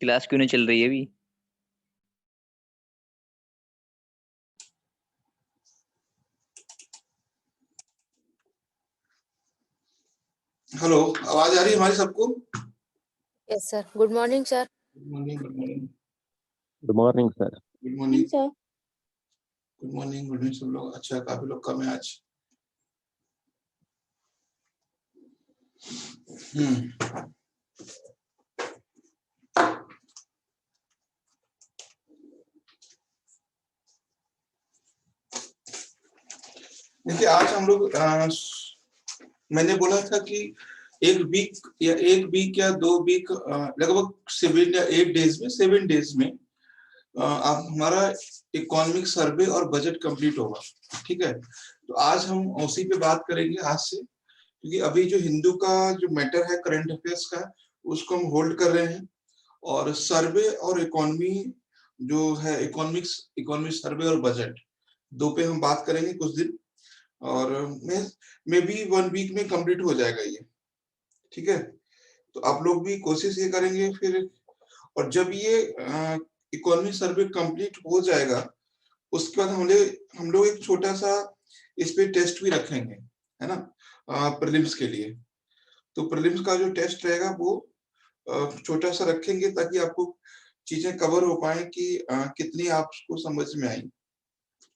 Class क्यों नहीं चल रही है अभी? हेलो, आवाज आ रही है हमारी सबको? Yes sir, good morning sir. Good morning, good morning, good morning sir. Good morning sir, good morning, good morning सब लोग। अच्छा, काफी लोग कम है आज। देखिए, आज हम लोग मैंने बोला था कि एक वीक या 2 वीक, लगभग 7 डेज में आप हमारा इकोनॉमिक सर्वे और बजट कंप्लीट होगा। ठीक है, तो आज हम उसी पे बात करेंगे आज से, क्योंकि अभी जो हिंदू का जो मैटर है करंट अफेयर्स का, उसको हम होल्ड कर रहे हैं। और सर्वे और इकोनॉमी जो है, इकोनॉमिक सर्वे और बजट, दो पे हम बात करेंगे कुछ दिन। और मे बी 1 वीक में कंप्लीट हो जाएगा ये। ठीक है, तो आप लोग भी कोशिश ये करेंगे फिर। और जब ये इकोनॉमी सर्वे कंप्लीट हो जाएगा, उसके बाद हम लोग एक छोटा सा इस पे टेस्ट भी रखेंगे, है ना, प्रीलिम्स के लिए। तो प्रीलिम्स का जो टेस्ट रहेगा वो छोटा सा रखेंगे, ताकि आपको चीजें कवर हो पाए कि कितनी आपको समझ में आई।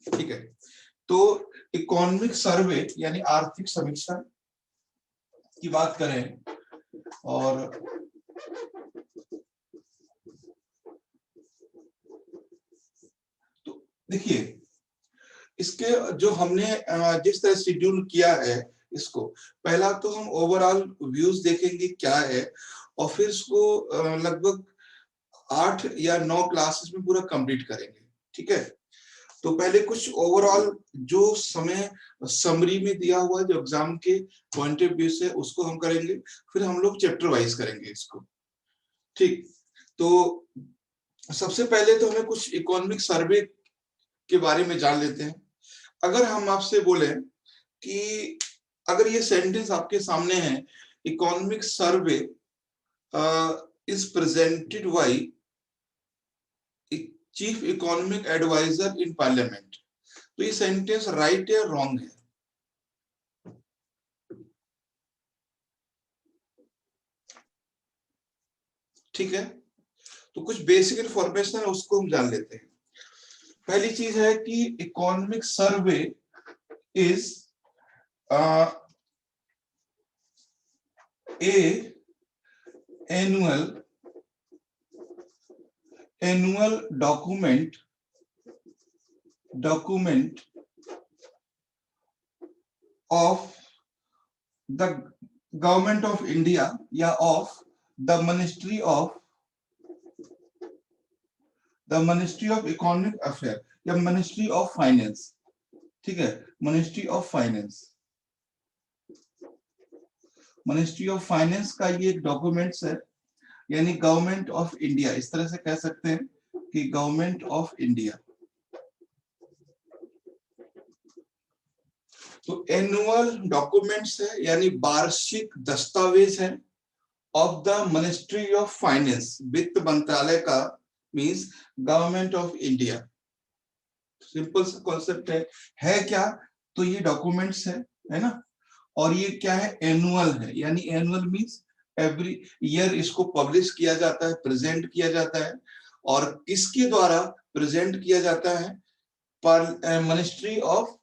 ठीक है, तो इकोनॉमिक सर्वे यानी आर्थिक समीक्षा की बात करें, और तो देखिए, इसके जो हमने जिस तरह शेड्यूल किया है इसको, पहला तो हम ओवरऑल व्यूज देखेंगे क्या है, और फिर इसको लगभग 8 या 9 क्लासेस में पूरा कंप्लीट करेंगे। ठीक है, तो पहले कुछ ओवरऑल जो समय समरी में दिया हुआ है, जो एग्जाम के पॉइंट ऑफ व्यू से, उसको हम करेंगे। फिर हम लोग चैप्टर वाइज करेंगे इसको। ठीक, तो सबसे पहले तो हमें कुछ इकोनॉमिक सर्वे के बारे में जान लेते हैं। अगर हम आपसे बोले कि अगर ये सेंटेंस आपके सामने है, economic survey is presented by chief economic adviser in parliament, तो ये सेंटेंस राइट या रॉन्ग है? ठीक है, तो कुछ बेसिक इंफॉर्मेशन है उसको हम जान लेते हैं। पहली चीज है कि economic survey is a annual document of the government of India या of the Ministry of Economic Affairs या Ministry of Finance। ठीक है, Ministry of Finance का ये एक डॉक्यूमेंट्स है, यानी गवर्नमेंट ऑफ इंडिया, इस तरह से कह सकते हैं कि गवर्नमेंट ऑफ इंडिया। तो एनुअल डॉक्यूमेंट्स है, यानी वार्षिक दस्तावेज है, of the ministry of finance, वित्त मंत्रालय का, means government of India. Simple सा कॉन्सेप्ट है क्या? तो ये डॉक्यूमेंट्स है ना, और ये क्या है? एनुअल है, यानी एनुअल मींस एवरी ईयर इसको पब्लिश किया जाता है, प्रेजेंट किया जाता है। और किसके द्वारा प्रेजेंट किया जाता है? पर मिनिस्ट्री ऑफ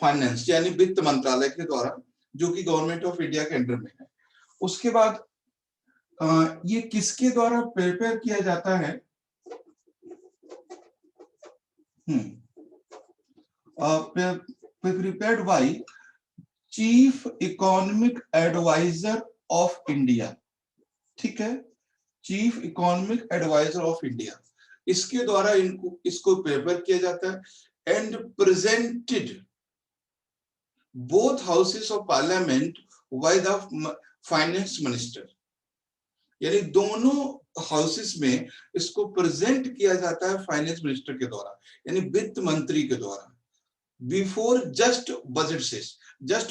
फाइनेंस, यानी वित्त मंत्रालय के द्वारा, जो कि गवर्नमेंट ऑफ इंडिया के अंडर में है। उसके बाद ये किसके द्वारा प्रिपेयर किया जाता है? Prepared by chief economic adviser of India. ठीक है, chief economic adviser of India, इसके द्वारा इसको प्रिपेयर किया जाता है, and presented both houses of parliament by the finance minister, यानी दोनों हाउसेस में इसको प्रेजेंट किया जाता है फाइनेंस मिनिस्टर के द्वारा, यानी वित्त मंत्री के द्वारा, before just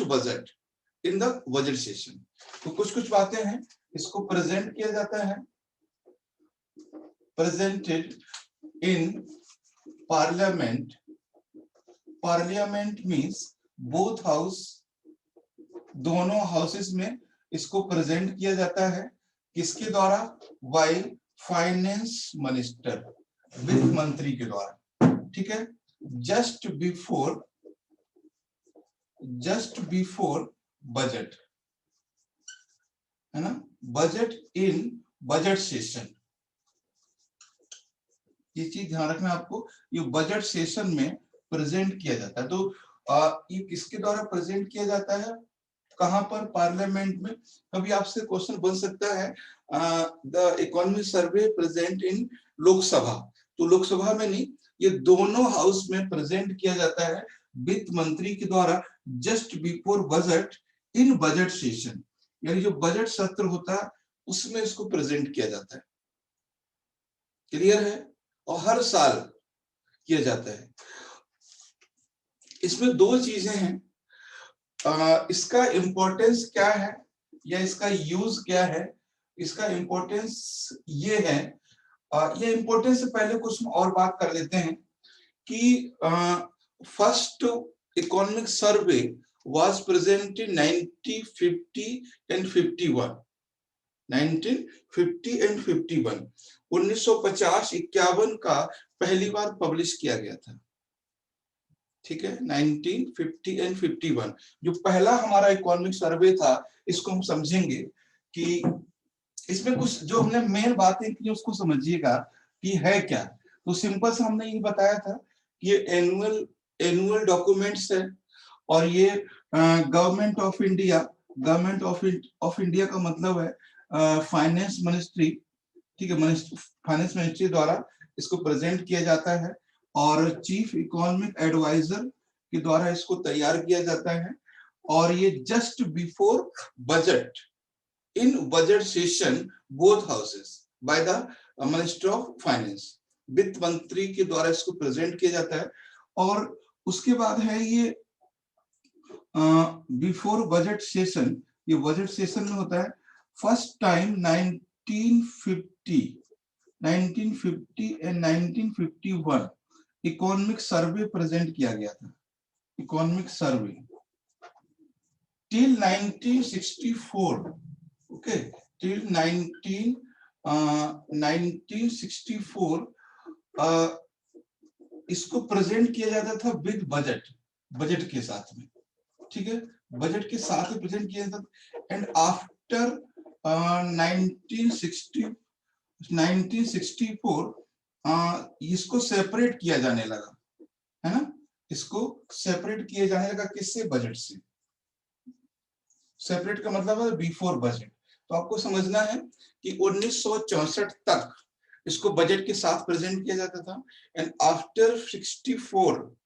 budget in the budget session. तो कुछ बातें हैं, इसको प्रेजेंट किया जाता है presented in parliament. Parliament means both house, दोनों हाउसेस में इसको प्रेजेंट किया जाता है। किसके द्वारा? बाय फाइनेंस मिनिस्टर, वित्त मंत्री के द्वारा। ठीक है, जस्ट बिफोर बजट, है ना, बजट इन बजट सेशन। ये चीज ध्यान रखना आपको, ये बजट सेशन में प्रेजेंट किया जाता है। तो ये किसके द्वारा प्रेजेंट किया जाता है? कहां पर? पार्लियामेंट में। कभी आपसे क्वेश्चन बन सकता है the economy survey present in Lok Sabha, तो लोकसभा में नहीं, ये दोनों हाउस में प्रेजेंट किया जाता है वित्त मंत्री के द्वारा just before budget in budget session, यानी जो बजट सत्र होता है उसमें इसको प्रेजेंट किया जाता है। क्लियर है? और हर साल किया जाता है। इसमें दो चीजें हैं, इसका इंपॉर्टेंस क्या है या इसका यूज क्या है? इसका इंपॉर्टेंस ये है, ये इंपॉर्टेंस से पहले कुछ और बात कर लेते हैं कि first economic survey was present in 1950 and 51, 1950 and 51, 1950-51 का पहली बार पब्लिश किया गया था। ठीक है, 1950 and 51 जो पहला हमारा इकोनॉमिक सर्वे था, इसको हम समझेंगे कि इसमें कुछ जो हमने मेन बातें की उसको समझिएगा कि है क्या। तो सिंपल से हमने ये बताया था कि ये एनुअल डॉक्यूमेंट्स है और ये गवर्नमेंट ऑफ इंडिया का मतलब है फाइनेंस मिनिस्ट्री। ठीक है, फाइनेंस मिनिस्ट्री द्वारा इसको प्रेजेंट किया जाता है और चीफ इकोनॉमिक एडवाइजर के द्वारा इसको तैयार किया जाता है। और ये just before budget in budget session both houses by the minister of finance, वित्त मंत्री के द्वारा इसको प्रेजेंट किया जाता है। और उसके बाद है ये बिफोर बजट सेशन, ये बजट सेशन में होता है। First time 1950 and 1951 economic survey present किया गया था। Economic survey till 1964, okay, till 1964 इसको प्रेजेंट किया जाता था विद बजट के साथ में। ठीक है, बजट के साथ में प्रेजेंट किया जाता था। एंड आफ्टर 1964 इसको सेपरेट किया जाने लगा, है ना, इसको सेपरेट किया जाने लगा। किससे? बजट से। सेपरेट का मतलब है बिफोर बजट। तो आपको समझना है कि 1964 तक इसको बजट के साथ प्रेजेंट किया जाता था एंड आफ्टर 64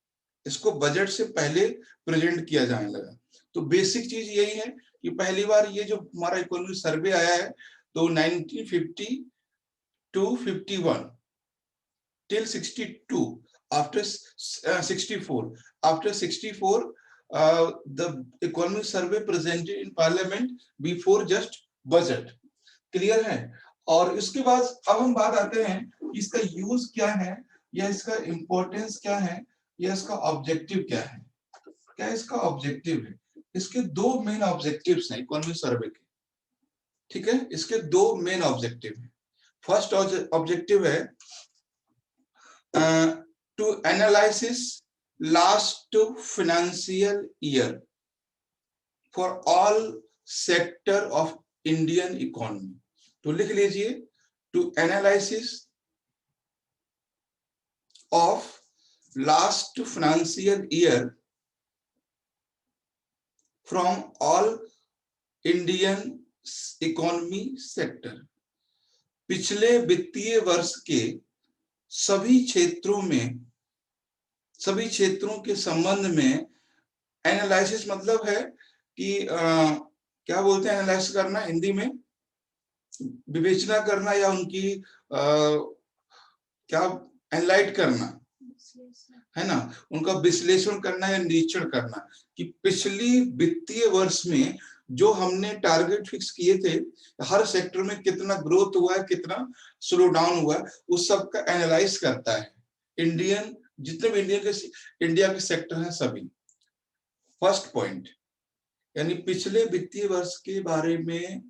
इसको बजट से पहले प्रेजेंट किया जाने लगा। तो बेसिक चीज यही है कि पहली बार ये जो हमारा इकोनॉमिक सर्वे आया है तो 1950 to 51 till 62, after 64 the economic survey presented in parliament before just budget। Clear है? और इसके बाद अब हम बात आते हैं कि इसका यूज क्या है या इसका इंपॉर्टेंस क्या है या इसका ऑब्जेक्टिव क्या है। क्या इसका ऑब्जेक्टिव है? इसके दो मेन ऑब्जेक्टिव्स हैं इकोनॉमिक सर्वे के। ठीक है, इसके दो मेन ऑब्जेक्टिव हैं। फर्स्ट ऑब्जेक्टिव है to analysis last financial year for all sector of Indian economy। तो लिख लीजिए, to analysis of last financial year from all Indian economy sector, पिछले वित्तीय वर्ष के सभी क्षेत्रों के संबंध में। एनालिसिस मतलब है कि क्या बोलते हैं एनालाइज करना हिंदी में? विवेचना करना या उनकी क्या एनालाइज करना, है ना, उनका विश्लेषण करना या निरीक्षण करना कि पिछली वित्तीय वर्ष में जो हमने टारगेट फिक्स किए थे, हर सेक्टर में कितना ग्रोथ हुआ है, कितना स्लो डाउन हुआ है, उस सब का एनालाइज करता है इंडियन, जितने भी इंडिया के सेक्टर हैं सभी। फर्स्ट पॉइंट, यानी पिछले वित्तीय वर्ष के बारे में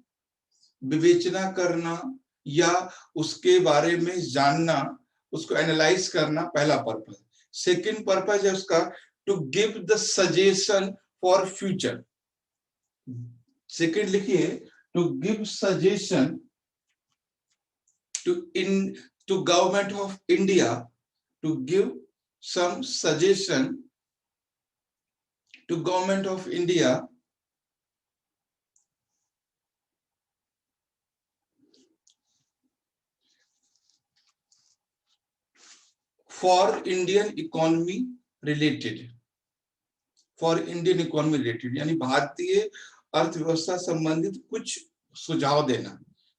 विवेचना करना या उसके बारे में जानना, उसको एनालाइज करना, पहला पर्पज। सेकंड पर्पज है उसका to give the suggestion for future. Second लिखिए, to give suggestion to government of India, to give some suggestion to government of India for Indian economy related, for Indian economy related, यानी भारतीय अर्थव्यवस्था संबंधित कुछ सुझाव देना।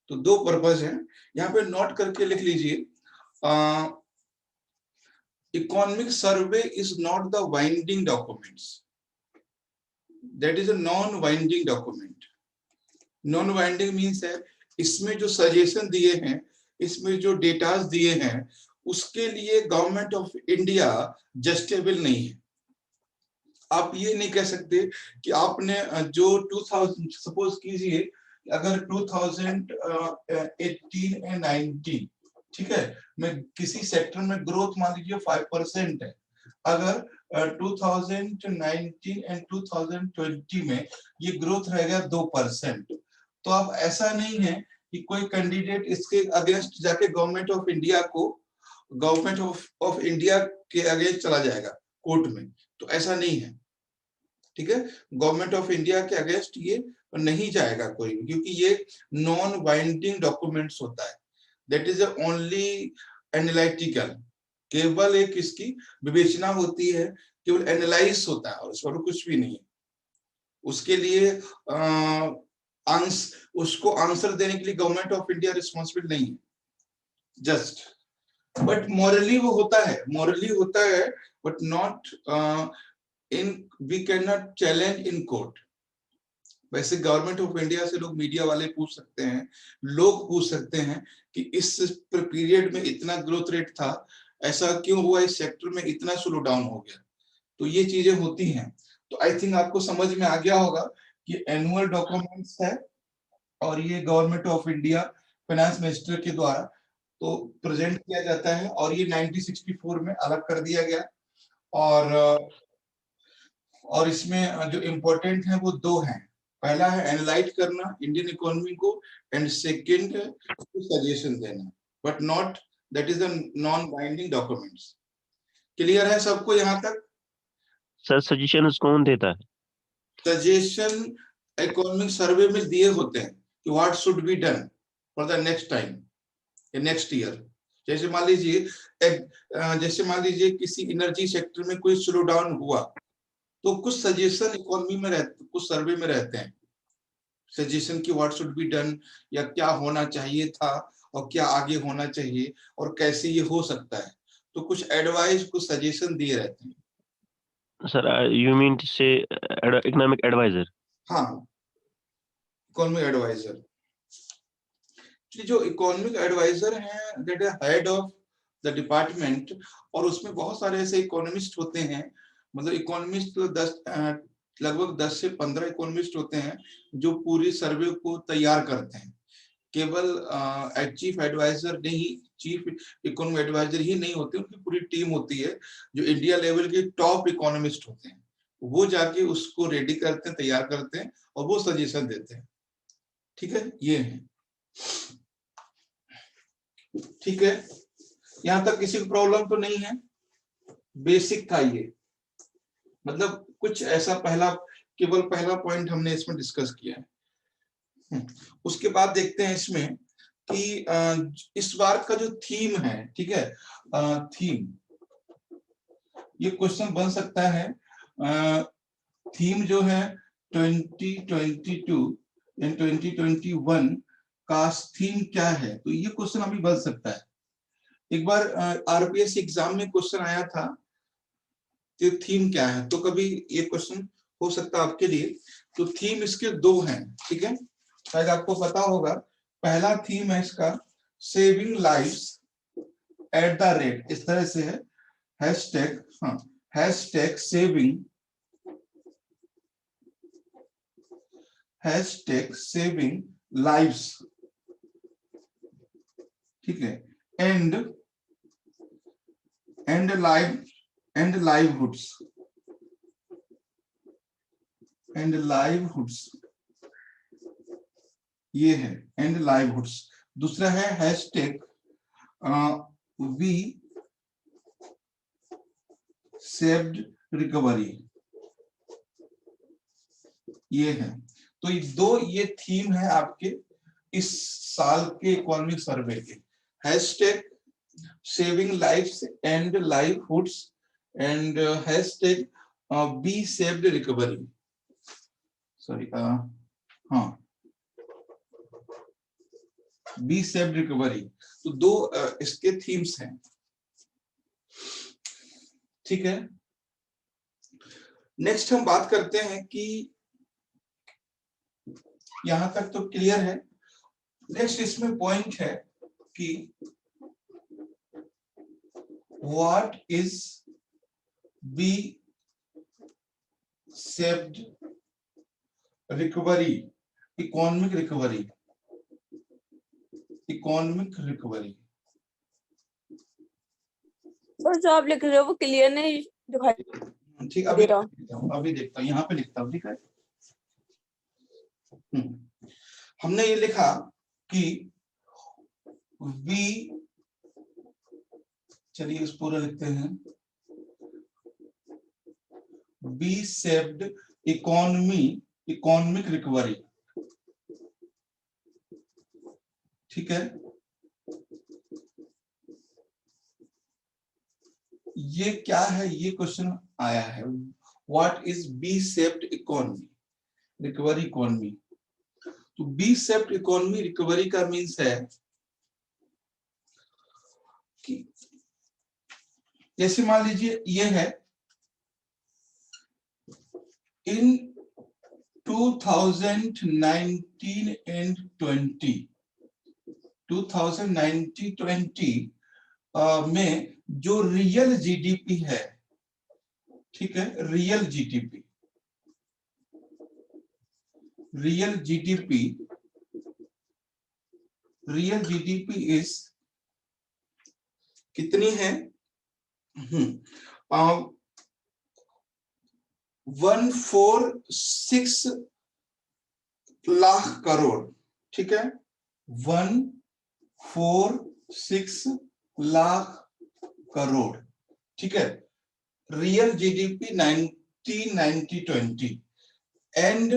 तो दो पर्पज हैं, यहाँ पे नोट करके लिख लीजिए। Economic survey is not the binding documents, that is a non binding document. Non binding means है इसमें जो सजेशन दिए हैं, इसमें जो डेटास दिए हैं, उसके लिए गवर्नमेंट ऑफ इंडिया जस्टेबल नहीं है। आप ये नहीं कह सकते कि आपने जो 2000, सपोज कीजिए अगर 2018 एंड 19, ठीक है, मैं किसी सेक्टर में ग्रोथ मान लीजिए 5% है, अगर 2019 एंड 2020 में ये ग्रोथ रहेगा 2%, तो आप ऐसा नहीं है कि कोई कैंडिडेट इसके अगेंस्ट जाके गवर्नमेंट ऑफ इंडिया के अगेंस्ट चला जाएगा कोर्ट में, तो ऐसा नहीं है, ठीक है। गवर्नमेंट ऑफ इंडिया के अगेंस्ट ये नहीं जाएगा कोई, क्योंकि ये नॉन बाइंडिंग डॉक्यूमेंट्स होता है, दैट इज ओनली एनालिटिकल, केवल एक इसकी विवेचना होती है, केवल एनालाइज होता है और उसमें कुछ भी नहीं है। उसके लिए उसको आंसर देने के लिए गवर्नमेंट ऑफ इंडिया रिस्पॉन्सिबल नहीं है, जस्ट, बट मॉरली वो होता है, but not we can not challenge in court. वैसे गवर्नमेंट ऑफ इंडिया से लोग, मीडिया वाले पूछ सकते हैं, लोग पूछ सकते हैं कि इस पीरियड में इतना ग्रोथ रेट था, ऐसा क्यों हुआ, इस सेक्टर में इतना स्लो डाउन हो गया, तो ये चीजें होती हैं। तो आई थिंक आपको समझ में आ गया होगा कि एनुअल डॉक्यूमेंट्स है और ये government of India finance minister के द्वारा तो प्रेजेंट किया जाता है, और ये 1964 में अलग कर दिया गया। और इसमें जो इम्पोर्टेंट है वो दो हैं, पहला है एनालाइज करना इंडियन इकोनॉमी को, एंड सेकंड सजेशन देना, but not, that is the non binding documents. Clear है सबको यहाँ तक? सर सजेशन कौन देता है? सजेशन इकोनॉमिक सर्वे में दिए होते हैं कि what should be done for the next time या नेक्स्ट ईयर। जैसे मान लीजिए किसी एनर्जी सेक्टर में कोई स्लो डाउन हुआ, तो कुछ सजेशन इकोनॉमी में रहते, कुछ सर्वे में रहते हैं सजेशन की व्हाट शुड बी डन, या क्या होना चाहिए था और क्या आगे होना चाहिए और कैसे ये हो सकता है, तो कुछ एडवाइस, कुछ सजेशन दिए रहते हैं। सर यू मीन टू से इकोनॉमिक एडवाइजर? हाँ, इकोनॉमिक एडवाइजर। जो इकोनॉमिक एडवाइजर हैं, that is head of the department, और उसमें बहुत सारे ऐसे इकोनॉमिस्ट होते हैं, मतलब इकोनॉमिस्ट तो लगभग 10 से 15 इकोनॉमिस्ट होते हैं जो पूरी सर्वे को तैयार करते हैं। केवल चीफ एडवाइजर नहीं, चीफ इकोनॉमिक एडवाइजर ही नहीं होते, उनकी पूरी टीम होती है जो इंडिया लेवल के टॉप इकोनॉमिस्ट होते हैं, वो जाके उसको रेडी करते हैं, तैयार करते हैं और वो सजेशन देते हैं। ठीक है, ये है, ठीक है। यहां तक किसी को प्रॉब्लम तो नहीं है? बेसिक था ये, मतलब कुछ ऐसा केवल पहला पॉइंट हमने इसमें डिस्कस किया है। उसके बाद देखते हैं इसमें कि इस बार का जो थीम है, ठीक है, थीम, ये क्वेश्चन बन सकता है। थीम जो है 2022 एंड 2021 का थीम क्या है, तो ये क्वेश्चन अभी बन सकता है। एक बार आरपीएस एग्जाम में क्वेश्चन आया था, तो थीम क्या है, तो कभी ये क्वेश्चन हो सकता है आपके लिए। तो थीम इसके दो हैं, ठीक है, शायद आपको पता होगा। पहला थीम है इसका saving lives at the rate, इस तरह से है, हैशटैग, हाँ, हैशटैग सेविंग लाइव्स, ठीक है, एंड लाइवहुड्स, ये है एंड लाइवहुड्स। दूसरा है हैशटैग वी सेव्ड रिकवरी, ये है। तो ये थीम है आपके इस साल के इकोनॉमिक सर्वे के, hashtag saving lives and livelihoods and hashtag V shaped recovery, sorry, हाँ, बी सेव्ड रिकवरी। तो दो इसके थीम्स हैं, ठीक है। नेक्स्ट हम बात करते हैं कि यहां तक तो क्लियर है। नेक्स्ट इसमें पॉइंट है कि what is B shaped recovery, economic recovery, sir जो आप लिख रहे हो वो क्लियर नहीं दिखाई ठीक, दे रहा। अभी देखता हूँ, यहाँ पे लिखता हूँ, ठीक है। हमने ये लिखा कि वी, चलिए इस पूरा लिखते हैं, बी सेव्ड इकोनॉमिक रिकवरी, ठीक है। ये क्या है, ये क्वेश्चन आया है, what is be saved economy recovery economy. तो बी सेव्ड इकोनॉमी रिकवरी का मीन्स है कि जैसे मान लीजिए ये है, इन 2019 एंड 2020 में जो रियल जीडीपी है, ठीक है, रियल जीडीपी इज कितनी है, 146 लाख करोड़, ठीक है, 146 लाख करोड़, ठीक है। Real GDP 1990-20 and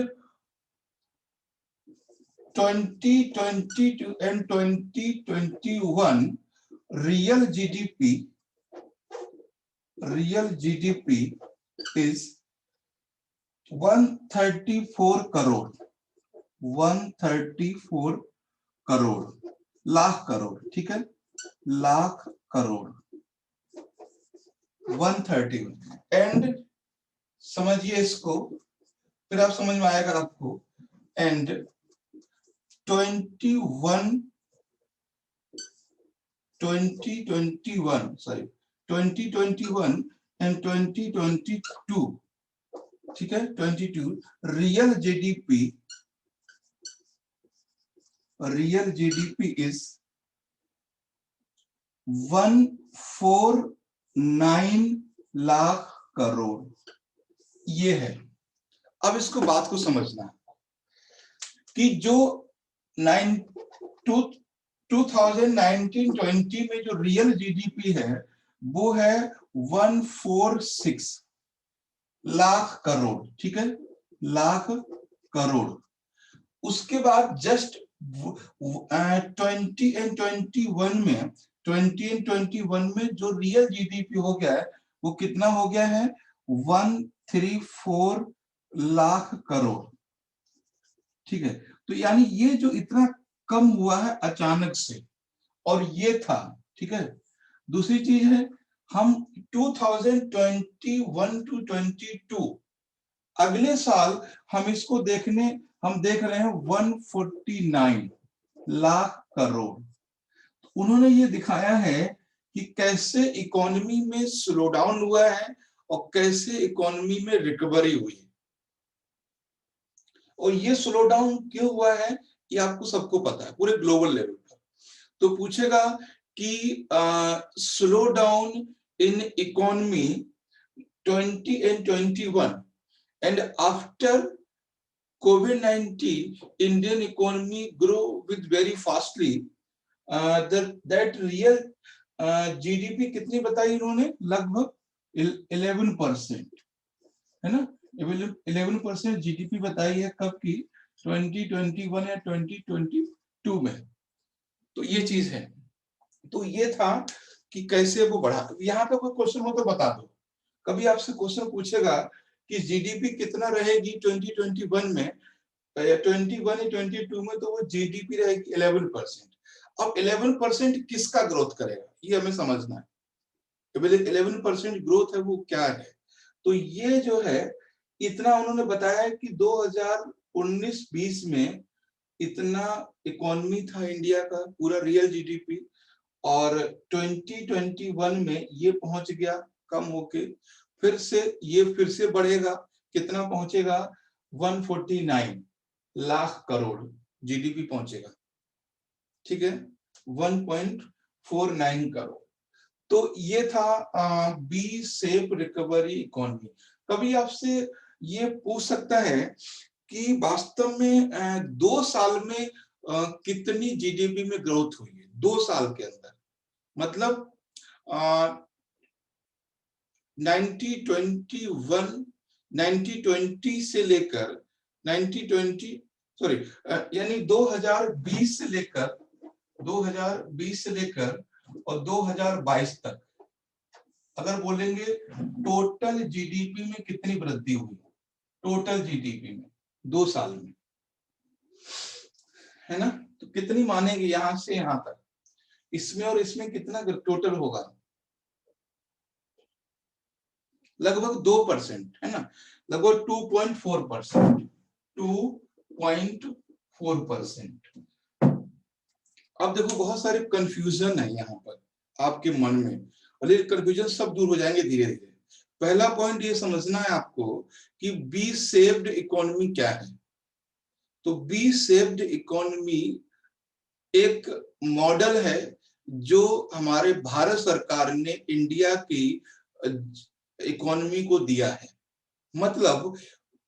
2022 and 2021 real GDP is 134 crore, 134 crore, lakh crore, ठीक है, लाख करोड़, 130। एंड समझिए इसको, फिर आप समझ में आएगा आपको। एंड 2021 and 2022, ठीक है, 22 real GDP is 149 lakh crore, ये है। अब इसको बात को समझना कि जो 2019-20 में जो रियल जीडीपी है वो है 146 लाख करोड़, ठीक है, लाख करोड़। उसके बाद जस्ट 20 and 21 में जो रियल जीडीपी हो गया है वो कितना हो गया है, 134 लाख करोड़, ठीक है। तो यानी ये जो इतना कम हुआ है अचानक से, और ये था, ठीक है। दूसरी चीज है, हम 2021 to 22 अगले साल हम इसको हम देख रहे हैं 149 लाख करोड़। उन्होंने ये दिखाया है कि कैसे इकोनॉमी में स्लो डाउन हुआ है और कैसे इकोनॉमी में रिकवरी हुई। और ये स्लो डाउन क्यों हुआ है ये आपको सबको पता है पूरे ग्लोबल लेवल पर। तो पूछेगा कि slow down in economy 20 and 21 and after COVID-19 Indian economy grew with very fastly. That real GDP कितनी बताई इन्होंने? लगभग 11%, है ना? 11% GDP बताई है कब की? 2021 या 2022 में। तो ये चीज है। तो ये था कि कैसे वो बढ़ा। यहाँ पे कोई क्वेश्चन हो तो बता दो। कभी आपसे क्वेश्चन पूछेगा कि जीडीपी कितना रहेगी 2021 में, 21 या 22 में, तो वो जीडीपी रहेगी 11%। अब 11% किसका ग्रोथ करेगा ये हमें समझना है। 11% ग्रोथ है वो क्या है? तो ये जो है इतना उन्होंने बताया कि 2019-20 में इतना इकोनॉमी था इंडिया का पूरा रियल जीडीपी, और 2021 में ये पहुंच गया कम होके, फिर से बढ़ेगा। कितना पहुंचेगा? 149 लाख करोड़ जीडीपी पहुंचेगा। ठीक है, 1.49 करोड़। तो ये था बी सेफ रिकवरी इकोनॉमी। कभी आपसे ये पूछ सकता है कि वास्तव में 2 साल में कितनी जीडीपी में ग्रोथ हुई है 2 साल के अंदर। मतलब 1920 से लेकर 2020 से लेकर और 2022 तक अगर बोलेंगे टोटल जीडीपी में कितनी वृद्धि हुई, टोटल जीडीपी में 2 साल में, है ना? तो कितनी मानेंगे यहां से यहां तक? इसमें और इसमें कितना टोटल होगा? लगभग 2%, है ना? लगभग 2.4%, 2.4%। अब देखो बहुत सारे कंफ्यूजन है यहाँ पर आपके मन में, और ये कंफ्यूजन सब दूर हो जाएंगे धीरे धीरे। पहला पॉइंट ये समझना है आपको कि बी सेव्ड इकोनॉमी क्या है। तो बी सेव्ड इकोनॉमी एक मॉडल है जो हमारे भारत सरकार ने इंडिया की इकोनॉमी को दिया है। मतलब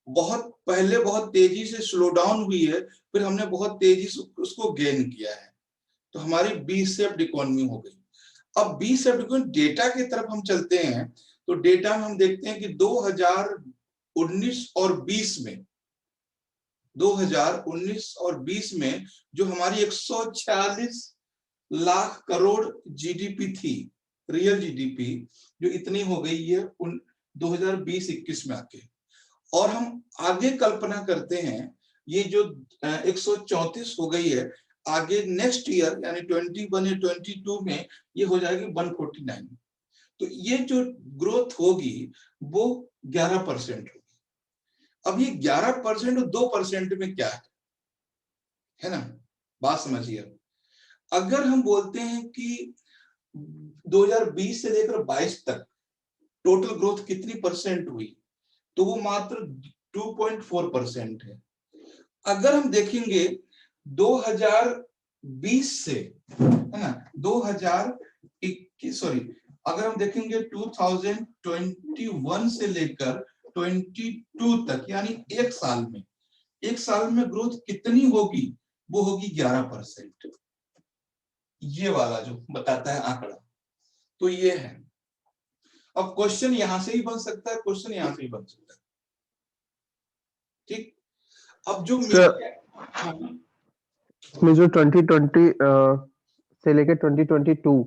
बहुत पहले बहुत तेजी से स्लो डाउन हुई है, फिर हमने बहुत तेजी से उसको गेन किया है, तो हमारी बी शेप्ड इकोनॉमी हो गई। अब बी शेप्ड इकोनॉमी डेटा की तरफ हम चलते हैं, तो डेटा में हम देखते हैं कि 2019 और 20 में 2019 और 20 में जो हमारी 146 लाख करोड़ जीडीपी थी, रियल जीडीपी, जो इतनी हो गई है 2020-21 में आके। और हम आगे कल्पना करते हैं ये जो 134 हो गई है, आगे नेक्स्ट ईयर यानी 21 या 22 में ये हो जाएगी 149। तो ये जो ग्रोथ होगी वो 11% होगी। अब ये 11% और 2% में क्या है ना? बात समझिए। अगर हम बोलते हैं कि 2020 से लेकर 22 तक टोटल ग्रोथ कितनी परसेंट हुई, तो वो मात्र 2.4% है। अगर हम देखेंगे 2020 से, है ना, 2021 अगर हम देखेंगे 2021 से लेकर 22 तक, यानी एक साल में ग्रोथ कितनी होगी? वो होगी 11%। ये वाला जो बताता है आंकड़ा, तो ये है। अब क्वेश्चन यहां से ही बन सकता है, क्वेश्चन यहां से ही बन सकता है। ठीक, अब जो इसमें जो 2020 से लेकर 2022,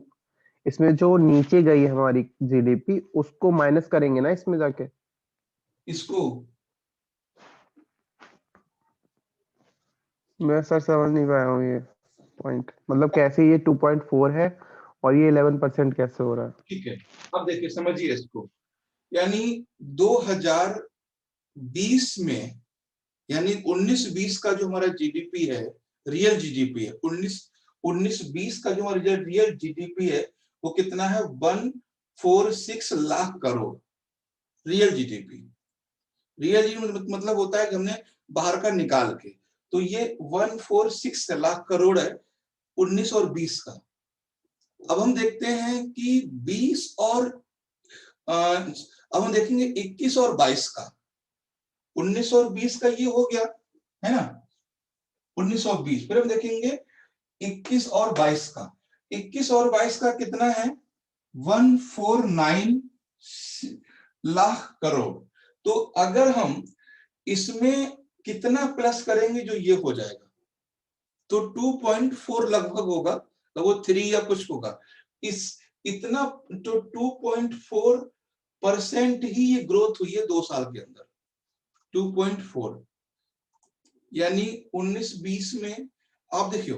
इसमें जो नीचे गई हमारी जीडीपी उसको माइनस करेंगे ना इसमें जाके? इसको मैं सर समझ नहीं पाया हूँ ये पॉइंट। मतलब कैसे ये 2.4 है और ये 11% कैसे हो रहा है? ठीक है, अब देखिए समझिए इसको। यानी 2020 20 में, यानी 19-20 का जो हमारा जीडीपी है, रियल जीडीपी है, 19-20 का जो हमारा रियल जीडीपी है वो कितना है? 146 lakh crore real GDP. Real GDP मतलब होता है कि हमने बाहर का निकाल के, तो ये 146 लाख करोड़ है 19 और 20 का। अब हम देखते हैं कि 20 और अब हम देखेंगे 21 और 22 का। 19 और 20 का ये हो गया है ना, 19 और 20। फिर हम देखेंगे 21 और 22 का। 21 और 22 का कितना है? 149 लाख करोड़। तो अगर हम इसमें कितना प्लस करेंगे जो ये हो जाएगा, तो 2.4 लगभग होगा, तो वो 3 या कुछ होगा। इस इतना तो 2.4% ही ये ग्रोथ हुई है 2 साल के अंदर, 2.4। यानी 19-20 में आप देखियो,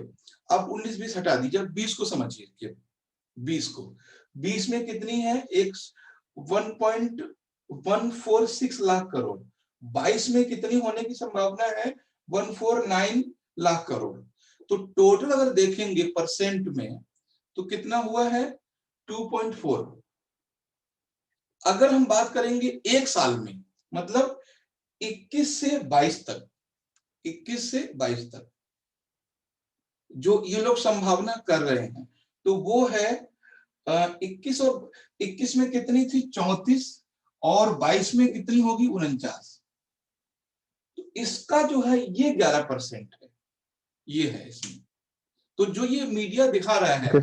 आप 19-20 हटा दीजिए, 20 को समझिए। 20 में कितनी है? एक 1.146 लाख करोड़। 22 में कितनी होने की संभावना है? 149 लाख करोड़। तो टोटल अगर देखेंगे परसेंट में तो कितना हुआ है? 2.4। अगर हम बात करेंगे एक साल में, मतलब 21 से 22 तक, 21 से 22 तक जो ये लोग संभावना कर रहे हैं, तो वो है 21 में कितनी थी? 34, और 22 में कितनी होगी? 49। तो इसका जो है ये 11% है, ये है इसमें। तो जो ये मीडिया दिखा रहा है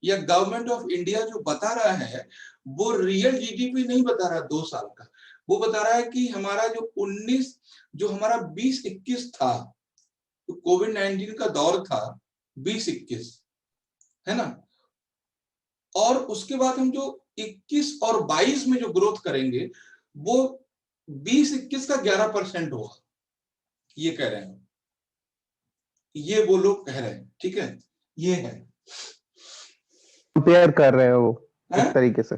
या गवर्नमेंट ऑफ इंडिया जो बता रहा है, वो रियल जीडीपी नहीं बता रहा 2 साल का, वो बता रहा है कि हमारा जो हमारा 20-21 था, तो कोविड-19 का दौर था 20-21, है ना, और उसके बाद हम जो 21 और 22 में जो ग्रोथ करेंगे वो 20-21 का 11% होगा, ये कह रहे हैं, ये वो लोग कह रहे हैं। ठीक है, ये है, कंपेयर कर रहे हैं वो है? इस तरीके से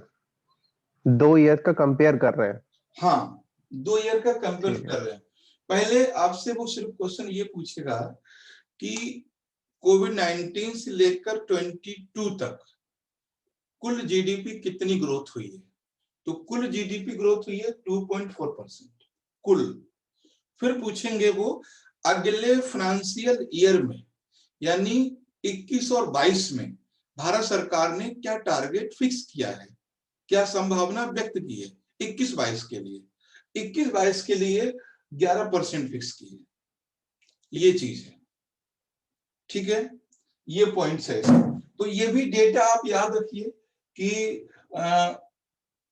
2 ईयर का कंपेयर कर रहे हैं। हाँ, 2 ईयर का कंपेयर ठीक है। कर रहे हैं। पहले आपसे वो सिर्फ क्वेश्चन ये पूछेगा कि कोविड-19 से लेकर 22 तक कुल जीडीपी कितनी ग्रोथ हुई है? तो कुल जीडीपी ग्रोथ हुई है 2.4% कुल। फिर पूछेंगे वो अगले फाइनेंशियल ईयर में, यानी 21 और 22 में भारत सरकार ने क्या टारगेट फिक्स किया है, क्या संभावना व्यक्त की है 21-22 के लिए? 21-22 के लिए 11% फिक्स की है, ये चीज है। ठीक है, ये पॉइंट्स है। तो ये भी डेटा आप याद रखिए कि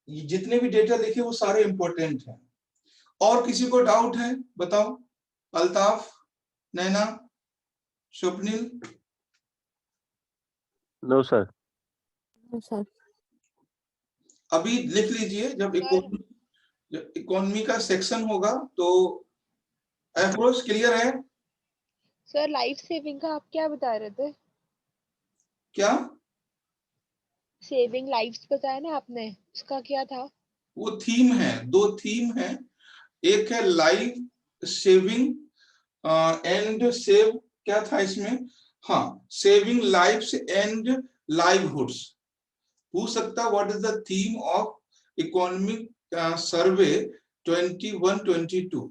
जितने भी डेटा लिखे वो सारे इंपॉर्टेंट हैं। और किसी को डाउट है बताओ? अल्ताफ, नैना, स्वप्निल? No, sir. सर अभी लिख लीजिए, जब इकोनॉमी का सेक्शन होगा तो अप्रोच क्लियर है सर लाइफ सेविंग का आप क्या बता रहे थे? क्या? सेविंग लाइव्स बताया ना आपने, उसका क्या था? वो थीम है, 2 थीम है। एक है लाइफ सेविंग एंड सेव, क्या था इसमें? हाँ, सेविंग लाइफ्स एंड लाइवहुड्स। पूछ सकता what is the theme of economic survey 21-22?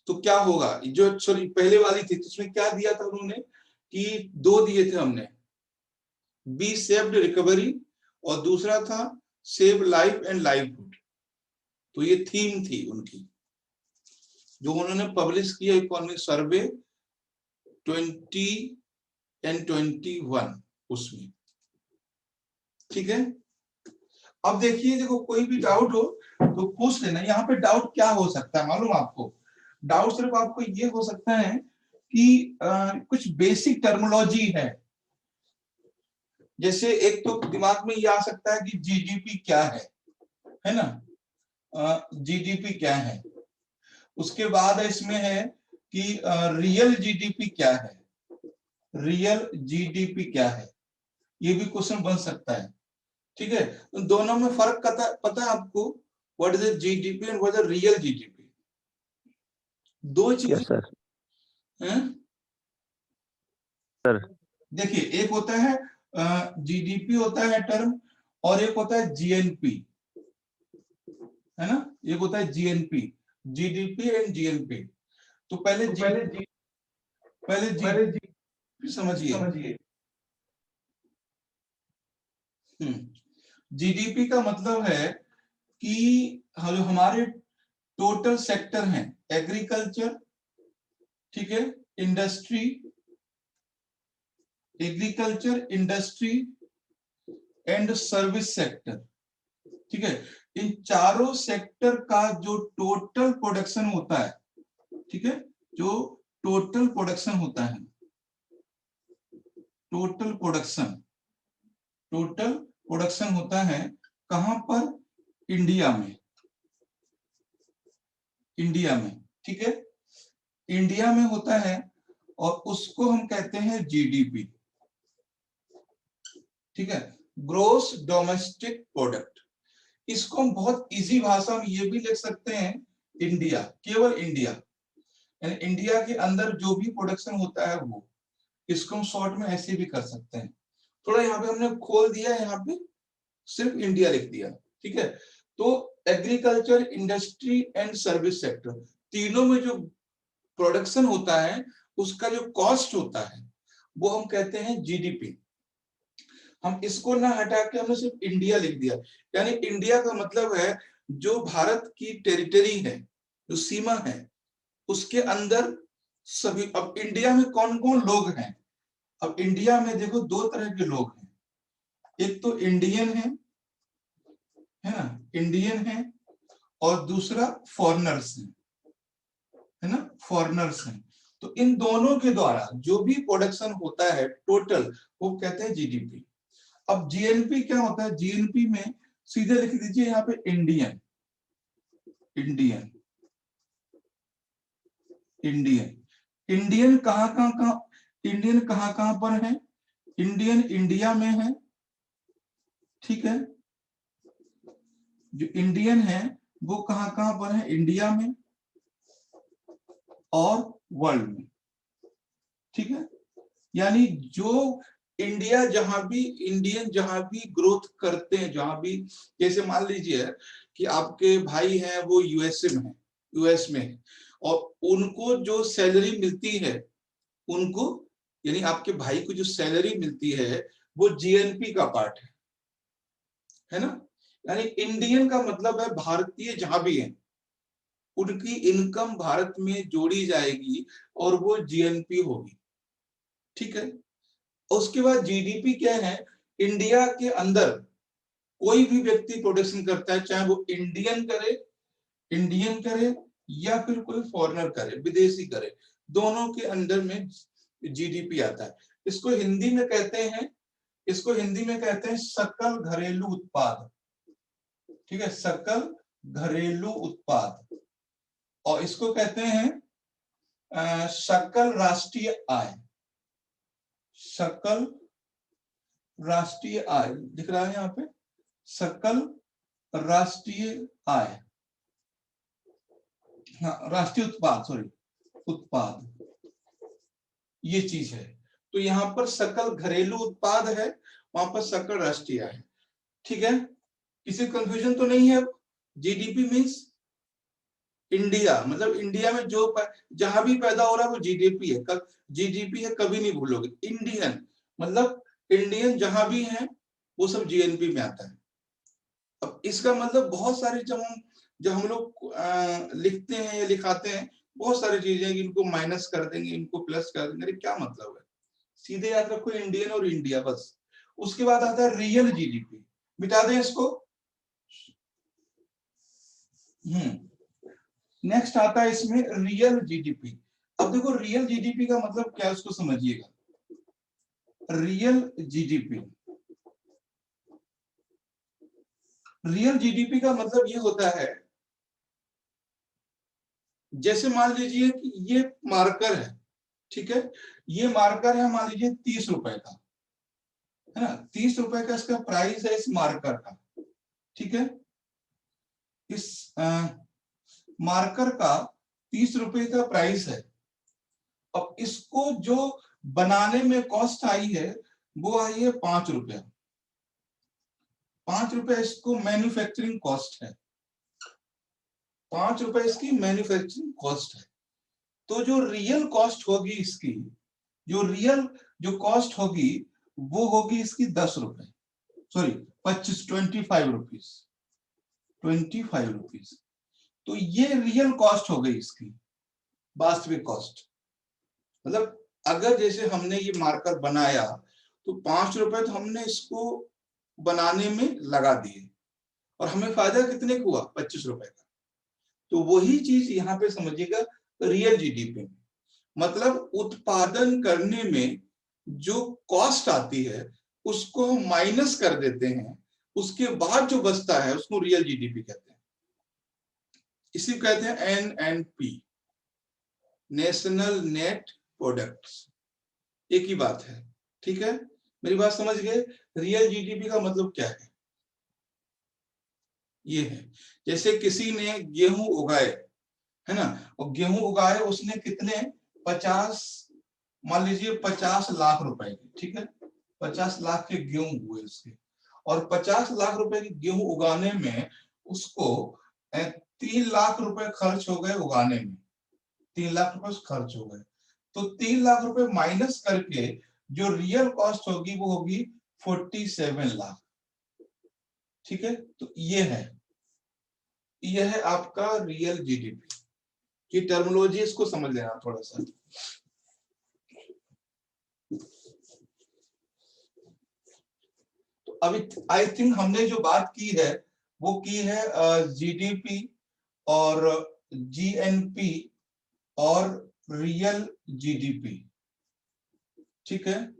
तो क्या होगा? जो सॉरी पहले वाली थी, उसमें क्या दिया था उन्होंने कि 2 दिए थे हमने, बी सेव्ड रिकवरी, और दूसरा था सेव लाइफ एंड लाइवहुड। तो ये थीम थी उनकी जो उन्होंने पब्लिश किया, इकोनॉमिक सर्वे 20 and 21 उसमें। ठीक है, अब देखिए, देखो कोई भी डाउट हो तो पूछ लेना। यहाँ पे डाउट क्या हो सकता है मालूम आपको? डाउट सिर्फ आपको ये हो सकता है कि कुछ बेसिक टर्मिनोलॉजी है। जैसे एक तो दिमाग में ये आ सकता है कि जीडीपी क्या है ना, जीडीपी क्या है। उसके बाद इसमें है कि रियल जीडीपी क्या है, रियल जीडीपी क्या है, ये भी क्वेश्चन बन सकता है। ठीक है, तो दोनों में फर्क पता है आपको? What is the GDP and what is the real GDP. दो चीजें Yes, sir. हैं। सर। देखिए, एक होता है जीडीपी होता है टर्म, और एक होता है जीएनपी, है ना। एक होता है जीएनपी, जीडीपी एंड जीएनपी। तो पहले जीडीपी समझिए। जीडीपी का मतलब है कि जो हमारे टोटल सेक्टर हैं, एग्रीकल्चर, ठीक है, industry, agriculture, industry and service sector, ठीक है, इन चारों सेक्टर का जो टोटल प्रोडक्शन होता है, ठीक है, जो टोटल प्रोडक्शन होता है, टोटल प्रोडक्शन होता है कहां पर, इंडिया में, ठीक है, इंडिया में होता है, और उसको हम कहते हैं जीडीपी, ठीक है, ग्रोस डोमेस्टिक प्रोडक्ट। इसको हम बहुत इजी भाषा में ये भी लिख सकते हैं, इंडिया, केवल इंडिया, यानी इंडिया के अंदर जो भी प्रोडक्शन होता है वो, इसको हम शॉर्ट में ऐसे भी कर सकते हैं। थोड़ा यहाँ पे हमने खोल दिया, यहाँ पे सिर्फ इंडिया लिख दिया, ठीक है। तो agriculture, industry and service sector, तीनों में जो प्रोडक्शन होता है उसका जो कॉस्ट होता है वो हम कहते हैं जीडीपी। हम इसको ना हटा के हमने सिर्फ इंडिया लिख दिया, यानी इंडिया का मतलब है जो भारत की टेरिटरी है, जो सीमा है, उसके अंदर सभी। अब इंडिया में कौन कौन लोग हैं, अब इंडिया में देखो दो तरह के लोग हैं, एक तो इंडियन है ना, इंडियन है, और दूसरा फॉरेनर्स है ना, फॉरेनर्स हैं। तो इन दोनों के द्वारा जो भी प्रोडक्शन होता है टोटल, वो कहते हैं जीडीपी। अब जीएनपी क्या होता है, जीएनपी में सीधे लिख दीजिए यहाँ पे इंडियन, इंडियन, इंडियन, इंडियन कहाँ कहाँ पर है, इंडियन इंडिया में है, ठीक है, जो इंडियन है वो कहाँ कहाँ पर है, इंडिया में और वर्ल्ड में, ठीक है। यानी जो इंडिया जहां भी, इंडियन जहां भी ग्रोथ करते हैं, जहां भी, जैसे मान लीजिए कि आपके भाई हैं वो यूएसए में है, यूएस में है, और उनको जो सैलरी मिलती है, उनको, यानी आपके भाई को जो सैलरी मिलती है वो जीएनपी का पार्ट है ना। यानी इंडियन का मतलब है भारतीय जहां भी है, उनकी इनकम भारत में जोड़ी जाएगी और वो जीएनपी होगी, ठीक है। उसके बाद जीडीपी क्या है, इंडिया के अंदर कोई भी व्यक्ति प्रोडक्शन करता है, चाहे वो इंडियन करे या फिर कोई फॉरेनर करे, विदेशी करे, दोनों के अंदर में जीडीपी आता है। इसको हिंदी में कहते हैं सकल घरेलू उत्पाद, ठीक है, सकल घरेलू उत्पाद, और इसको कहते हैं सकल राष्ट्रीय आय, सकल राष्ट्रीय आय दिख रहा है यहाँ पे, सकल राष्ट्रीय आय, हाँ, राष्ट्रीय उत्पाद, सॉरी, उत्पाद, ये चीज है। तो यहाँ पर सकल घरेलू उत्पाद है, वहां पर सकल राष्ट्रीय आय, ठीक है। किसी कंफ्यूजन तो नहीं है। जीडीपी मीन्स इंडिया, मतलब इंडिया में जो जहां भी पैदा हो रहा है वो जीडीपी है, जीडीपी है, कभी नहीं भूलोगे। इंडियन मतलब इंडियन जहां भी है वो सब जीएनपी में आता है। अब इसका मतलब बहुत सारे जब हम लोग लिखते हैं या लिखाते हैं, बहुत सारी चीजें, इनको माइनस कर देंगे, इनको प्लस कर देंगे, क्या मतलब है, सीधे याद रखो इंडियन और इंडिया बस। उसके बाद आता है रियल जीडीपी, मिटा दें इसको। नेक्स्ट आता है इसमें रियल जीडीपी। अब देखो रियल जीडीपी का मतलब क्या है, उसको समझिएगा। रियल जीडीपी का मतलब ये होता है, जैसे मान लीजिए कि ये मार्कर है, ठीक है, ये मार्कर है मान लीजिए 30 रुपए का, है ना, 30 रुपए का इसका प्राइस है इस मार्कर का, ठीक है। इस मार्कर का 30 रुपए का प्राइस है। अब इसको जो बनाने में कॉस्ट आई है वो आई है 5 रुपया। 5 रुपए इसको मैन्युफैक्चरिंग कॉस्ट है। 5 रुपए इसकी मैन्युफैक्चरिंग कॉस्ट है। तो जो रियल कॉस्ट होगी इसकी, जो कॉस्ट होगी वो होगी इसकी 10 रुपए, सॉरी 25 रुपीज, 25 रुपीज। तो ये रियल कॉस्ट हो गई इसकी, वास्तविक कॉस्ट। मतलब अगर जैसे हमने ये मार्कर बनाया तो 5 रुपए तो हमने इसको बनाने में लगा दिए और हमें फायदा कितने का हुआ, 25 रुपए का। तो वही चीज यहाँ पे समझिएगा रियल जीडीपी में, मतलब उत्पादन करने में जो कॉस्ट आती है उसको हम माइनस कर देते हैं, उसके बाद जो बचता है उसको रियल जीडीपी कहते हैं। इसी कहते हैं NNP, नेशनल नेट प्रोडक्ट्स। एक ही बात है, ठीक है, मेरी बात समझ गए। रियल जीडीपी का मतलब क्या है, ये है जैसे किसी ने गेहूं उगाए, है ना, और गेहूं उगाए उसने कितने, 50, मान लीजिए 50 लाख रुपए की, ठीक है, 50 लाख के गेहूं हुए उसके, और 50 लाख रुपए की गेहूं उगाने में उसको 3 लाख रुपए खर्च हो गए उगाने में, 3 लाख रुपए खर्च हो गए। तो 3 लाख रुपए माइनस करके जो रियल कॉस्ट होगी वो होगी 47 लाख, ठीक है। तो ये है आपका रियल जीडीपी की टर्मिनोलॉजी, इसको समझ लेना थोड़ा सा। तो अभी आई थिंक हमने जो बात की है वो की है जीडीपी और जीएनपी और रियल जीडीपी, ठीक है,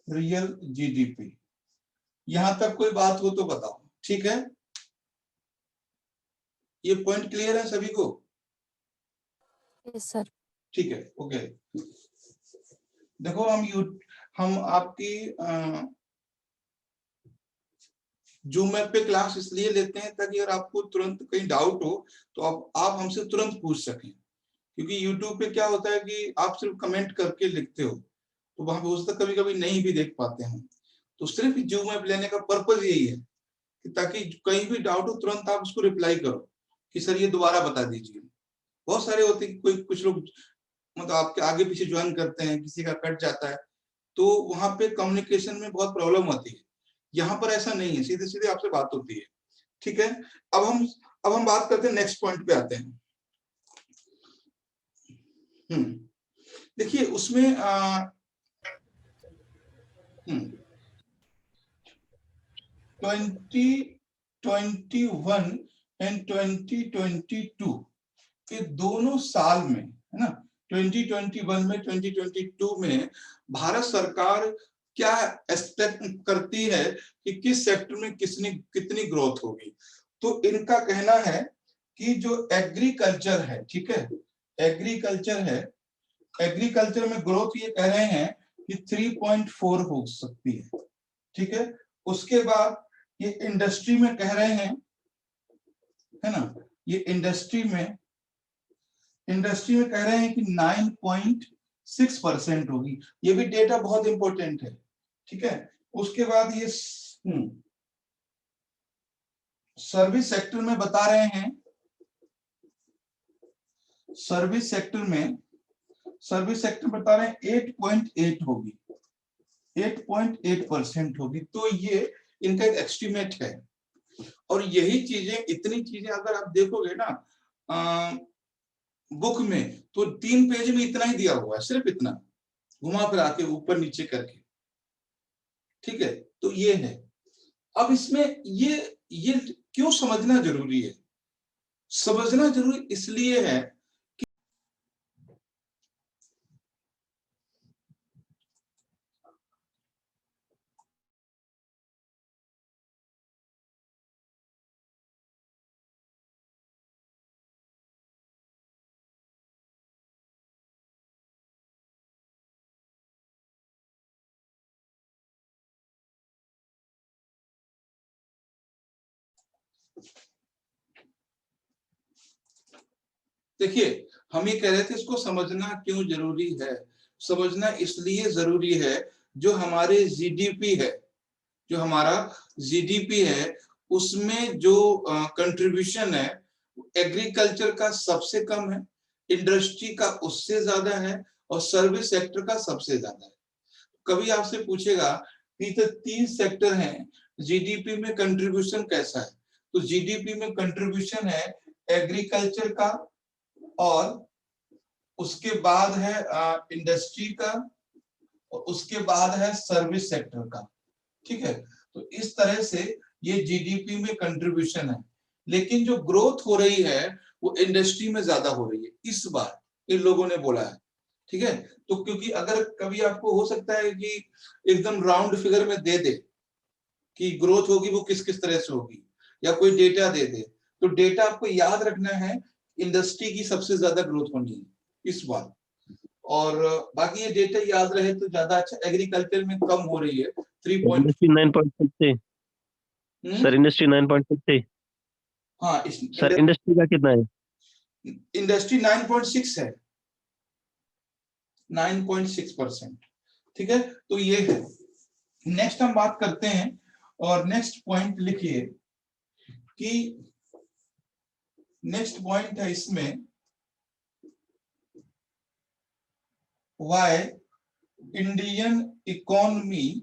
रियल जीडीपी। यहां तक कोई बात हो तो बताओ, ठीक है, ये पॉइंट क्लियर है सभी को? Yes sir. ठीक है, ओके। देखो हम आपकी जूम ऐप पे क्लास इसलिए लेते हैं ताकि अगर आपको तुरंत कहीं डाउट हो तो आप हमसे तुरंत पूछ सकें, क्योंकि यूट्यूब पे क्या होता है कि आप सिर्फ कमेंट करके लिखते हो तो वहां पे उसका कभी कभी नहीं भी देख पाते हैं। तो सिर्फ जूम ऐप लेने का पर्पज यही है कि ताकि कहीं भी डाउट हो तुरंत आप उसको रिप्लाई करो कि सर ये दोबारा बता दीजिए। बहुत सारे होते हैं, कोई कुछ लोग मतलब आपके आगे पीछे ज्वाइन करते हैं, किसी का कट जाता है, तो वहां पे कम्युनिकेशन में बहुत प्रॉब्लम होती है। यहाँ पर ऐसा नहीं है, सीधे सीधे आपसे बात होती है, ठीक है। अब हम बात करते हैं, नेक्स्ट पॉइंट पे आते हैं। देखिए उसमें 2021 एंड 2022 के दोनों साल में, है ना, 2021 में 2022 में भारत सरकार क्या एक्सपेक्ट करती है कि किस सेक्टर में कितनी ग्रोथ होगी। तो इनका कहना है कि जो एग्रीकल्चर है, ठीक है, एग्रीकल्चर है, एग्रीकल्चर में ग्रोथ ये कह रहे हैं कि 3.4 हो सकती है, ठीक है। उसके बाद ये इंडस्ट्री में कह रहे हैं, है ना, ये इंडस्ट्री में कह रहे हैं कि 9.6% होगी। ये भी डेटा बहुत इंपॉर्टेंट है, ठीक है। उसके बाद ये सर्विस सेक्टर में बता रहे हैं, सर्विस सेक्टर बता रहे हैं 8.8 होगी, 8.8% होगी। तो ये इनका एक एस्टिमेट है। और यही चीजें, इतनी चीजें अगर आप देखोगे ना बुक में, तो 3 पेज में इतना ही दिया हुआ है, सिर्फ इतना घुमा फिरा के ऊपर नीचे करके, ठीक है। तो ये है। अब इसमें ये क्यों समझना जरूरी है? समझना जरूरी इसलिए है कि देखिए, हम ये कह रहे थे इसको समझना क्यों जरूरी है। समझना इसलिए जरूरी है, जो हमारे जीडीपी है, जो हमारा जीडीपी है, उसमें जो कंट्रीब्यूशन है, एग्रीकल्चर का सबसे कम है, इंडस्ट्री का उससे ज्यादा है, और सर्विस सेक्टर का सबसे ज्यादा है। कभी आपसे पूछेगा कि तो 3 सेक्टर हैं, जीडीपी में कंट्रीब्यूशन कैसा है, तो जीडीपी में कंट्रीब्यूशन है एग्रीकल्चर का, और उसके बाद है इंडस्ट्री का, और उसके बाद है सर्विस सेक्टर का। ठीक है, तो इस तरह से ये जीडीपी में कंट्रीब्यूशन है। लेकिन जो ग्रोथ हो रही है वो इंडस्ट्री में ज्यादा हो रही है इस बार, इन लोगों ने बोला है। ठीक है, तो क्योंकि अगर कभी आपको हो सकता है कि एकदम राउंड फिगर में दे दे कि ग्रोथ होगी वो किस किस तरह से होगी, या कोई डेटा दे दे, तो डेटा आपको याद रखना है, इंडस्ट्री की सबसे ज्यादा ग्रोथ होनी है इस बार, और बाकी ये डेटा याद रहे तो ज्यादा अच्छा। एग्रीकल्चर में कम हो रही है 3. इंडस्ट्री 9.6 सर, इंडस्ट्री 9.6 हाँ, सर, इंडस्ट्री का कितना है? इंडस्ट्री 9.6 है, 9.6%। ठीक है, तो ये है। नेक्स्ट हम बात करते हैं, और नेक्स्ट पॉइंट लिखिए कि नेक्स्ट पॉइंट है इसमें, व्हाई इंडियन इकोनॉमी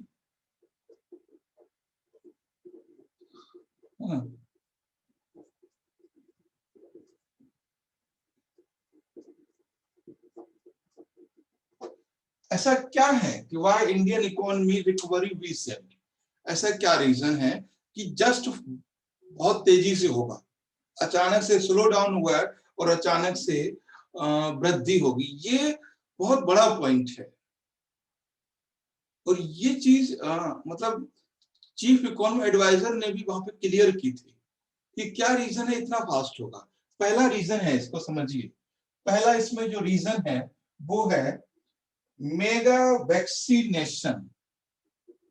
ऐसा क्या है कि why Indian economy recovery we said, ऐसा क्या रीजन है कि जस्ट बहुत तेजी से होगा, अचानक से स्लो डाउन हुआ है और अचानक से वृद्धि होगी। ये बहुत बड़ा पॉइंट है, और ये चीज मतलब चीफ इकोनॉमिक एडवाइजर ने भी वहां पे क्लियर की थी कि क्या रीजन है इतना फास्ट होगा। पहला रीजन है, इसको समझिए, पहला इसमें जो रीजन है वो है मेगा वैक्सीनेशन।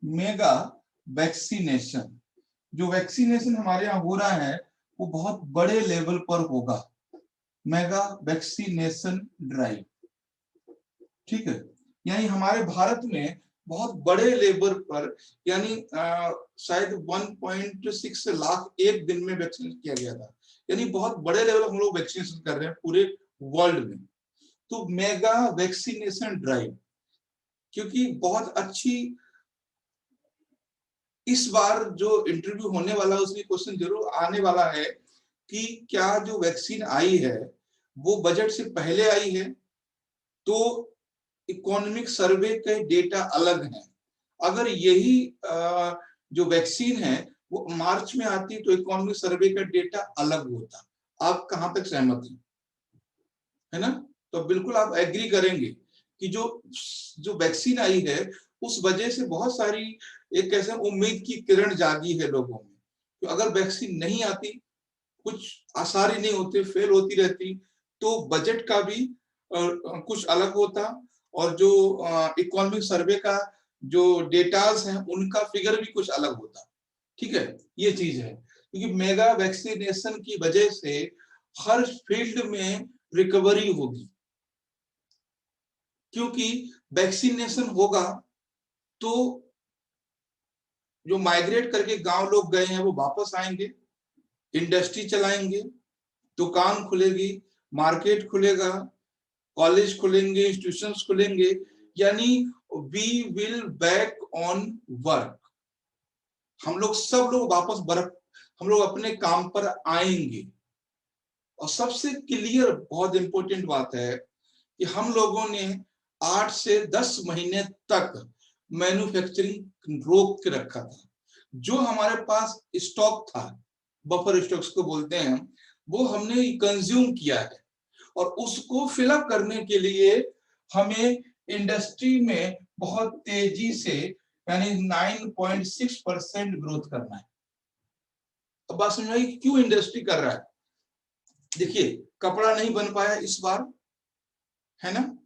मेगा वैक्सीनेशन, जो वैक्सीनेशन हमारे यहाँ हो रहा है वो बहुत बड़े लेवल पर होगा, मेगा वैक्सीनेशन ड्राइव। ठीक है, यानी हमारे भारत में बहुत बड़े लेवल पर, यानी शायद 1.6 लाख एक दिन में वैक्सीन किया गया था, यानी बहुत बड़े लेवल हम लोग वैक्सीनेशन कर रहे हैं पूरे वर्ल्ड में। तो मेगा वैक्सीनेशन ड्राइव, क्योंकि बहुत अच्छी, इस बार जो इंटरव्यू होने वाला है उसमें क्वेश्चन जरूर आने वाला है कि क्या जो वैक्सीन आई है वो बजट से पहले आई है, तो इकोनॉमिक सर्वे के डेटा अलग हैं। अगर यही जो वैक्सीन है वो मार्च में आती तो इकोनॉमिक सर्वे का डेटा अलग होता। आप कहां तक सहमत हैं, है ना? तो बिल्कुल आप एग्री करेंगे कि जो वैक्सीन आई है उस वजह से बहुत सारी एक कैसे उम्मीद की किरण जागी है लोगों में, तो अगर वैक्सीन नहीं आती, कुछ आसार ही नहीं होते, फेल होती रहती, तो बजट का भी कुछ अलग होता, और जो इकोनॉमिक सर्वे का जो डेटास हैं उनका फिगर भी कुछ अलग होता। ठीक है, ये चीज है, क्योंकि मेगा वैक्सीनेशन की वजह से हर फील्ड में रिकवरी होगी, क्योंकि वैक्सीनेशन होगा तो जो माइग्रेट करके गांव लोग गए हैं वो वापस आएंगे, इंडस्ट्री चलाएंगे, दुकान खुलेगी, मार्केट खुलेगा, कॉलेज खुलेंगे, इंस्टीट्यूशंस खुलेंगे, यानी we will back on work. हम लोग सब लोग वापस हम लोग अपने काम पर आएंगे। और सबसे क्लियर बहुत इंपॉर्टेंट बात है कि हम लोगों ने 8 से 10 महीने तक मैन्युफैक्चरिंग रोक के रखा था। जो हमारे पास स्टॉक था, बफर स्टॉक्स को बोलते हैं, वो हमने कंज्यूम किया है, और उसको फिलअप करने के लिए हमें इंडस्ट्री में बहुत तेजी से, यानी 9.6% ग्रोथ करना है। अब बात समझ आई क्यों इंडस्ट्री कर रहा है। देखिए, कपड़ा नहीं बन पाया इस बार, है ना,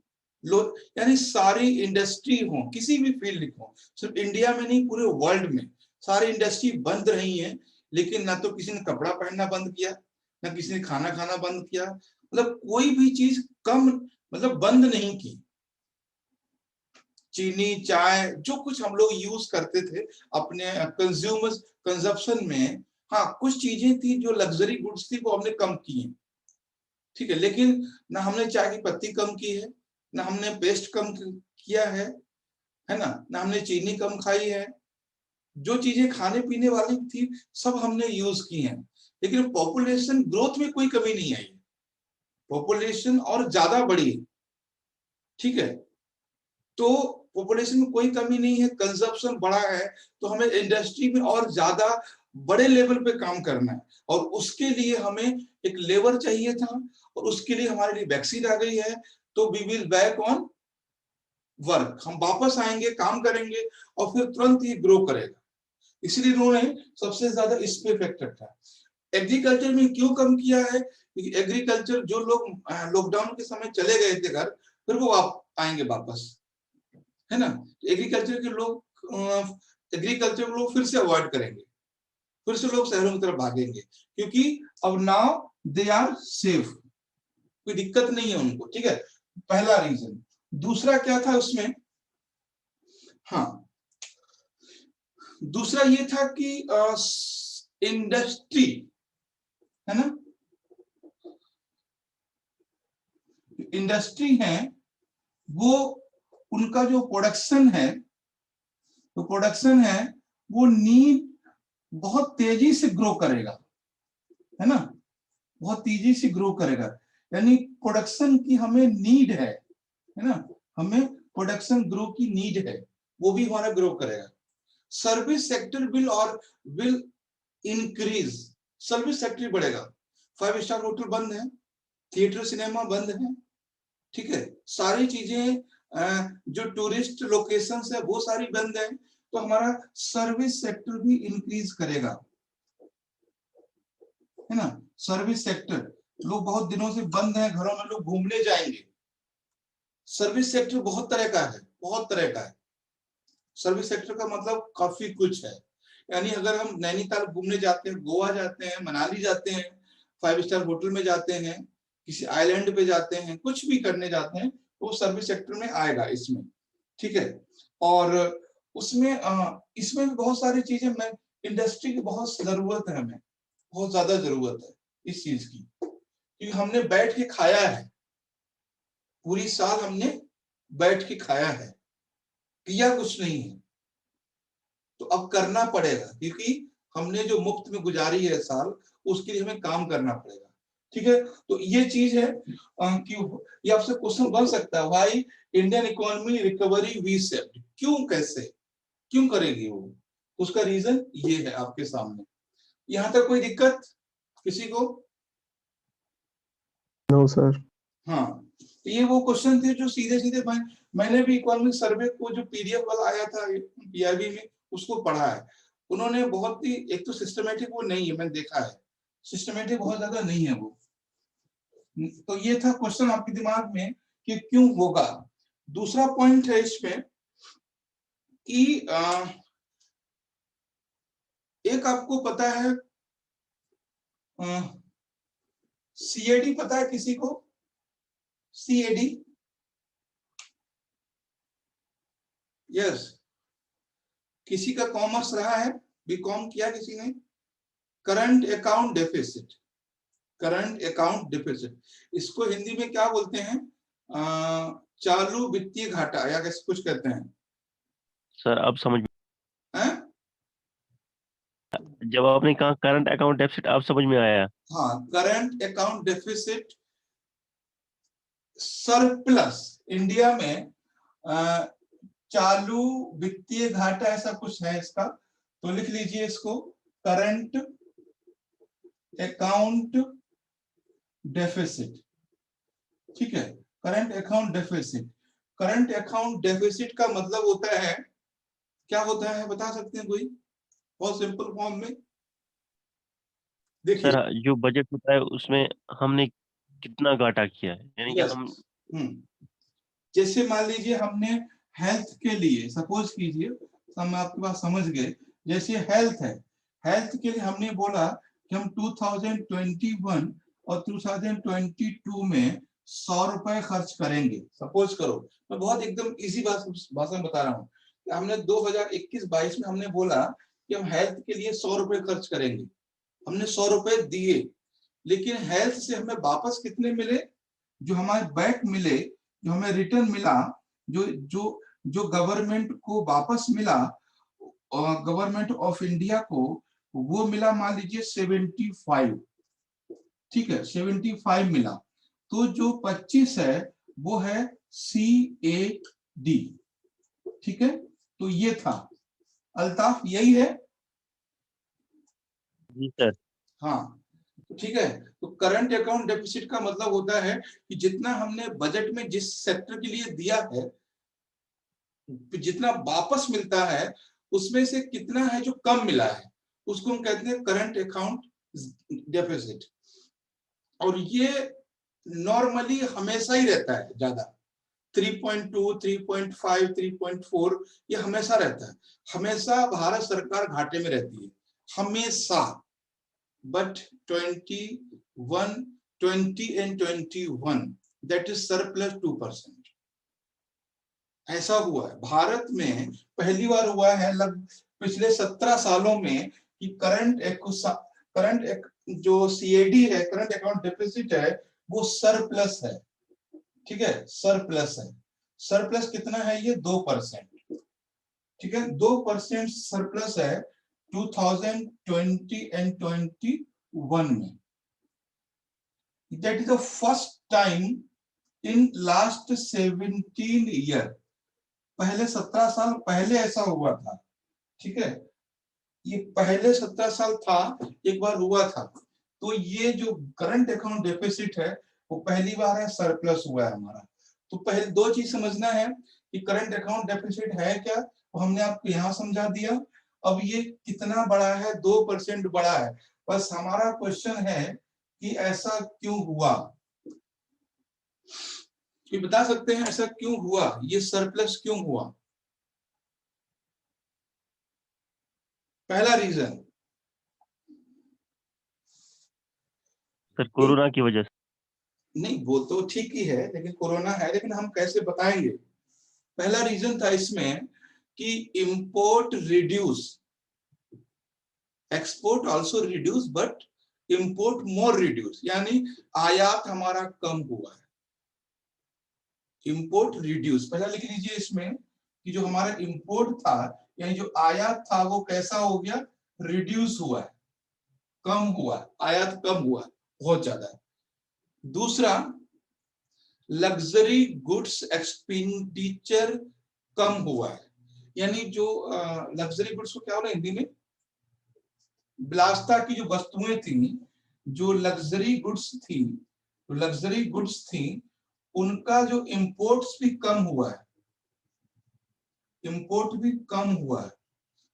लोग, यानी सारी इंडस्ट्री हो, किसी भी फील्ड हो, सिर्फ इंडिया में नहीं पूरे वर्ल्ड में सारी इंडस्ट्री बंद रही है, लेकिन ना तो किसी ने कपड़ा पहनना बंद किया, ना किसी ने खाना खाना बंद किया, मतलब कोई भी चीज कम मतलब बंद नहीं की। चीनी, चाय, जो कुछ हम लोग यूज करते थे अपने कंजप्शन में, हाँ कुछ चीजें थी जो लग्जरी गुड्स थी वो हमने कम की हैं, ठीक है। लेकिन ना हमने चाय की पत्ती कम की है, ना हमने पेस्ट कम किया है ना हमने चीनी कम खाई है। जो चीजें खाने पीने वाली थी सब हमने यूज की हैं। लेकिन पॉपुलेशन ग्रोथ में कोई कमी नहीं आई, पॉपुलेशन और ज्यादा बढ़ी, ठीक है। तो पॉपुलेशन में कोई कमी नहीं है, कंजप्शन बढ़ा है, तो हमें इंडस्ट्री में और ज्यादा बड़े लेवल पे काम करना है, और उसके लिए हमें एक लेबर चाहिए था, और उसके लिए हमारे लिए वैक्सीन आ गई है। तो we will back on work, हम वापस आएंगे, काम करेंगे, और फिर तुरंत ही ग्रो करेगा। इसलिए उन्होंने सबसे ज्यादा इस पे इफेक्टेड था। एग्रीकल्चर में क्यों कम किया है? क्योंकि एग्रीकल्चर जो लोग लॉकडाउन के समय चले गए थे घर, फिर वो आएंगे वापस, है ना। एग्रीकल्चर के लोग फिर से अवॉइड करेंगे, फिर से लोग शहरों की तरफ भागेंगे, क्योंकि अब नाउ दे आर सेफ, कोई दिक्कत नहीं है उनको, ठीक है। पहला रीजन। दूसरा क्या था उसमें? हाँ, दूसरा ये था कि इंडस्ट्री, है ना, इंडस्ट्री है वो, उनका जो प्रोडक्शन है, वो नीड बहुत तेजी से ग्रो करेगा, है ना, बहुत तेजी से ग्रो करेगा। यानी प्रोडक्शन की हमें नीड है ना, हमें प्रोडक्शन ग्रो की नीड है, वो भी हमारा ग्रो करेगा। Service sector will increase, service sector बढ़ेगा। 5 स्टार होटल बंद है, थिएटर सिनेमा बंद है, ठीक है, सारी चीजें जो टूरिस्ट लोकेशंस है वो सारी बंद है, तो हमारा सर्विस सेक्टर भी इंक्रीज करेगा, है ना। सर्विस सेक्टर, लोग बहुत दिनों से बंद हैं, घरों में लोग घूमने जाएंगे। सर्विस सेक्टर बहुत तरह का है, बहुत तरह का है। सर्विस सेक्टर का मतलब काफी कुछ है। यानी अगर हम नैनीताल घूमने जाते हैं, गोवा जाते हैं, मनाली जाते हैं, 5 स्टार होटल में जाते हैं, किसी आइलैंड पे जाते हैं, कुछ भी करने जाते हैं, तो सर्विस सेक्टर में आएगा इसमें, ठीक है। और उसमें इसमें भी बहुत सारी चीजें, मैं इंडस्ट्री की बहुत जरूरत है, हमें बहुत ज्यादा जरूरत है इस चीज की, क्योंकि हमने बैठ के खाया है, पूरी साल हमने बैठ के खाया है, किया कुछ नहीं है, तो अब करना पड़ेगा, क्योंकि हमने जो मुफ्त में गुजारी है साल, उसके लिए हमें काम करना पड़ेगा, ठीक है। तो ये चीज है कि ये आपसे क्वेश्चन बन सकता है, why Indian economy recovery V shaped, क्यों, कैसे, क्यों करेगी वो, उसका रीजन ये है आपके सामने। यहाँ तक कोई दिक्कत किसी को? No sir. हाँ, तो ये वो क्वेश्चन थे जो सीधे सीधे मैंने भी इकोनॉमिक सर्वे को जो पीडीएफ वाला आया था पीआईबी में, उसको पढ़ा है। उन्होंने बहुत ही, एक तो सिस्टमेटिक वो नहीं है, मैंने देखा है, सिस्टमेटिक बहुत ज्यादा नहीं है वो। तो ये था क्वेश्चन आपके दिमाग में कि क्यों होगा। दूसरा पॉइंट है इसमें कि एक आपको पता है सीएडी, पता है किसी को? सीएडी, यस, किसी का कॉमर्स रहा है, बीकॉम किया किसी ने? Current account deficit, current account deficit, इसको हिंदी में क्या बोलते हैं? चालू वित्तीय घाटा, या कैसे कुछ कहते हैं सर अब समझ, हैं? जब आपने कहा करंट अकाउंट डेफिसिट, अब समझ में आया। हाँ, current account deficit, surplus, India में चालू वित्तीय घाटा, ऐसा कुछ है इसका, तो लिख लीजिए इसको, करंट अकाउंट डेफिसिट, ठीक है, current account deficit. Current account deficit का मतलब होता है, क्या होता है बता सकते हैं कोई, बहुत सिंपल फॉर्म में? देखिए, सर जो बजट होता है उसमें हमने कितना घाटा किया है, यानी कि यस, हम जैसे मान लीजिए हमने हेल्थ के लिए, सपोज कीजिए, हम आपके पास समझ गए, जैसे हेल्थ है, हेल्थ के लिए हमने बोला कि हम 2021 और 2022 में 100 रुपए खर्च करेंगे, सपोज करो, मैं बहुत एकदम इजी भाषा में बता रहा हूँ, हमने 2021-22 में हमने बोला कि हम हेल्थ के लिए 100 रुपए खर्च करेंगे, हमने 100 रुपए दिए, लेकिन हेल्थ से हमें वापस कितने मिले, जो हमारे बैक मिले, जो हमें रिटर्न मिला, जो जो जो गवर्नमेंट को वापस मिला, गवर्नमेंट ऑफ इंडिया को, वो मिला मान लीजिए 75, ठीक है, 75 मिला। तो जो 25 है वो है CAD, ठीक है। तो ये था अल्ताफ, यही है। जी सर। हाँ, ठीक है। तो करंट अकाउंट डेफिसिट का मतलब होता है कि जितना हमने बजट में जिस सेक्टर के लिए दिया है, जितना वापस मिलता है उसमें से कितना है जो कम मिला है, उसको हम कहते हैं करंट अकाउंट डेफिसिट। और ये नॉर्मली हमेशा ही रहता है ज्यादा, 3.2, 3.5, 3.4 ये हमेशा रहता है। हमेशा भारत सरकार घाटे में रहती है, हमेशा। But 20 and 21 that is surplus 2%। ऐसा हुआ है भारत में, पहली बार हुआ है पिछले 17 सालों में कि करंट जो CAD है, करंट अकाउंट डेफिसिट है, वो सरप्लस है, ठीक है, सरप्लस है। सरप्लस कितना है ये? 2%, ठीक है, 2% सरप्लस है 2020 and 21 में। That is the first time in last 17 year, पहले 17 साल पहले ऐसा हुआ था, ठीक है, ये पहले 17 साल था, एक बार हुआ था। तो ये जो करंट अकाउंट डेफिसिट है वो पहली बार है सरप्लस हुआ है हमारा। तो पहले दो चीज समझना है कि करंट अकाउंट डेफिसिट है क्या, तो हमने आपको यहाँ समझा दिया। अब ये कितना बड़ा है? 2% बड़ा है। बस हमारा क्वेश्चन है कि ऐसा क्यों हुआ, कि बता सकते हैं ऐसा क्यों हुआ, ये सरप्लस क्यों हुआ? पहला रीजन सर कोरोना की वजह से। नहीं, वो तो ठीक ही है, लेकिन कोरोना है, लेकिन हम कैसे बताएंगे? पहला रीजन था इसमें कि import reduce, export also reduce but import more reduce, यानी आयात हमारा कम हुआ है। इंपोर्ट रिड्यूस, पहला लिख लीजिए इसमें कि जो हमारा इंपोर्ट था, यानी जो आयात था, वो कैसा हो गया? रिड्यूस हुआ है, कम हुआ है, आयात कम हुआ है, बहुत ज्यादा है। दूसरा, लग्जरी गुड्स एक्सपेंडिचर कम हुआ है, यानी जो लग्जरी गुड्स को क्या हो रहा है हिंदी में? विलासिता की जो वस्तुएं थी, जो लग्जरी गुड्स थी, उनका जो इंपोर्ट्स भी कम हुआ है, इंपोर्ट भी कम हुआ है।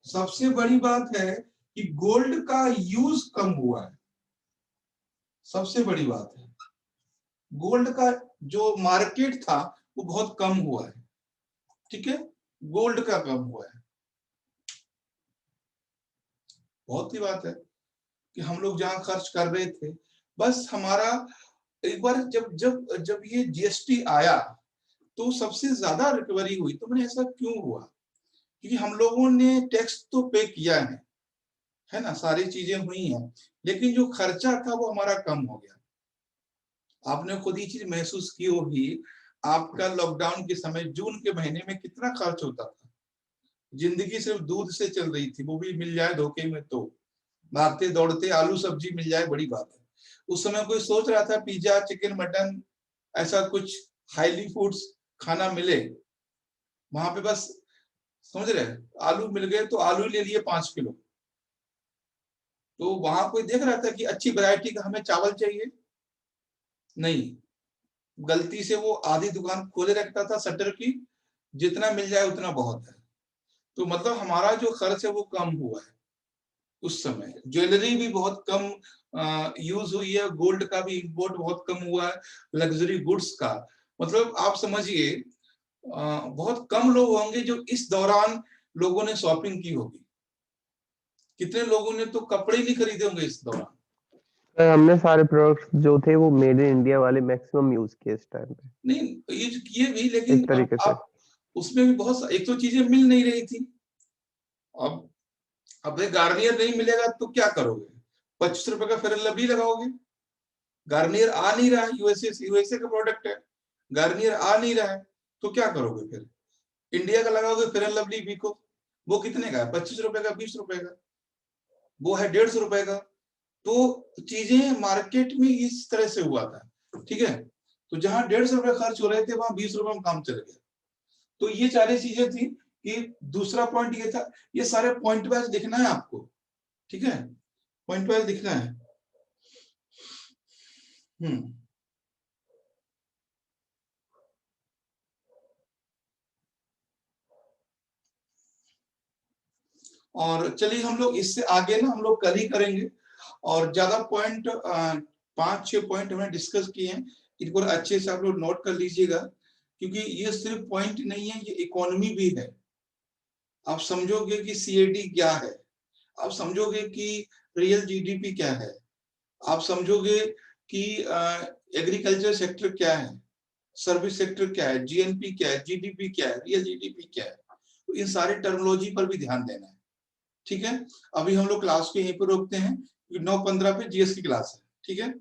सबसे बड़ी बात है कि गोल्ड का यूज कम हुआ है, सबसे बड़ी बात है। गोल्ड का जो मार्केट था वो बहुत कम हुआ है, ठीक है, गोल्ड का कम हुआ है। बहुत ही बात है कि हम लोग जहां खर्च कर रहे थे, बस हमारा एक बार जब ये GST आया तो सबसे ज्यादा रिकवरी हुई। तो मैंने ऐसा क्यों हुआ? क्योंकि हम लोगों ने टैक्स तो पे किया है ना, सारी चीजें हुई हैं, लेकिन जो खर्चा था वो हमारा कम हो गया। आपने खुद ही चीज महसूस की होगी, आपका लॉकडाउन के समय जून के महीने में कितना खर्च होता था। जिंदगी सिर्फ दूध से चल रही थी, वो भी मिल जाए धोखे में, तो भागते दौड़ते आलू सब्जी मिल जाए, बड़ी बात है। उस समय कोई सोच रहा था पिज्जा, चिकन, मटन, ऐसा कुछ हाईली फूड्स खाना मिले? वहां पे बस समझ रहे, आलू मिल गए तो आलू ले लिए 5 किलो। तो वहां कोई देख रहा था कि अच्छी वैरायटी का हमें चावल चाहिए? नहीं, गलती से वो आधी दुकान खोले रखता था शटर की, जितना मिल जाए उतना बहुत है। तो मतलब हमारा जो खर्च है वो कम हुआ है उस समय। ज्वेलरी भी बहुत कम यूज हुई है, गोल्ड का भी इंपोर्ट बहुत कम हुआ है, लग्जरी गुड्स का। मतलब आप समझिए बहुत कम लोग होंगे जो इस दौरान लोगों ने शॉपिंग की होगी। कितने लोगों ने तो कपड़े नहीं खरीदे होंगे इस दौरान, हमने सारे प्रोडक्ट्स जो थे वो मेड इन इंडिया वाले मैक्सिमम यूज किए इस टाइम पे, नहीं ये किए भी, लेकिन एक तरीके से। आप उसमें भी बहुत एक तो चीजें मिल नहीं रही थी। अब गार्नियर नहीं मिलेगा तो क्या करोगे? 25 रुपए का फेयर एंड लवली लगाओगे? गार्नियर आ नहीं रहा है, यूएसए का प्रोडक्ट है, गार्नियर आ नहीं रहा है तो क्या करोगे फिर? इंडिया का लगाओगे फेयर एंड लवली भी को, वो कितने का है? 25 रुपए का, 20 रुपए का, वो है 150 रुपए का। तो चीजें मार्केट में इस तरह से हुआ था, ठीक है। तो जहां 150 रुपए खर्च हो रहे थे वहां 20 रुपए में काम चल गया। तो ये सारी चीजें थी। कि दूसरा पॉइंट ये था, ये सारे पॉइंट वाइज दिखना है आपको, ठीक है, पॉइंट वाइज दिखना है। और चलिए हम लोग इससे आगे ना हम लोग कल ही करेंगे। और ज्यादा पॉइंट 5-6 पॉइंट हमने डिस्कस किए हैं, इनको अच्छे से आप लोग नोट कर लीजिएगा, क्योंकि ये सिर्फ पॉइंट नहीं है, ये इकोनॉमी भी है। आप समझोगे कि सीएडी क्या है, आप समझोगे कि रियल जीडीपी क्या है, आप समझोगे कि एग्रीकल्चर सेक्टर क्या है, सर्विस सेक्टर क्या है, जीएनपी क्या है, जीडीपी क्या है, रियल जीडीपी क्या है। तो इन सारे टर्मिनोलॉजी पर भी ध्यान देना है, ठीक है। अभी हम लोग क्लास को यहीं पर रोकते हैं, 9:15 पे जीएस की क्लास है, ठीक है।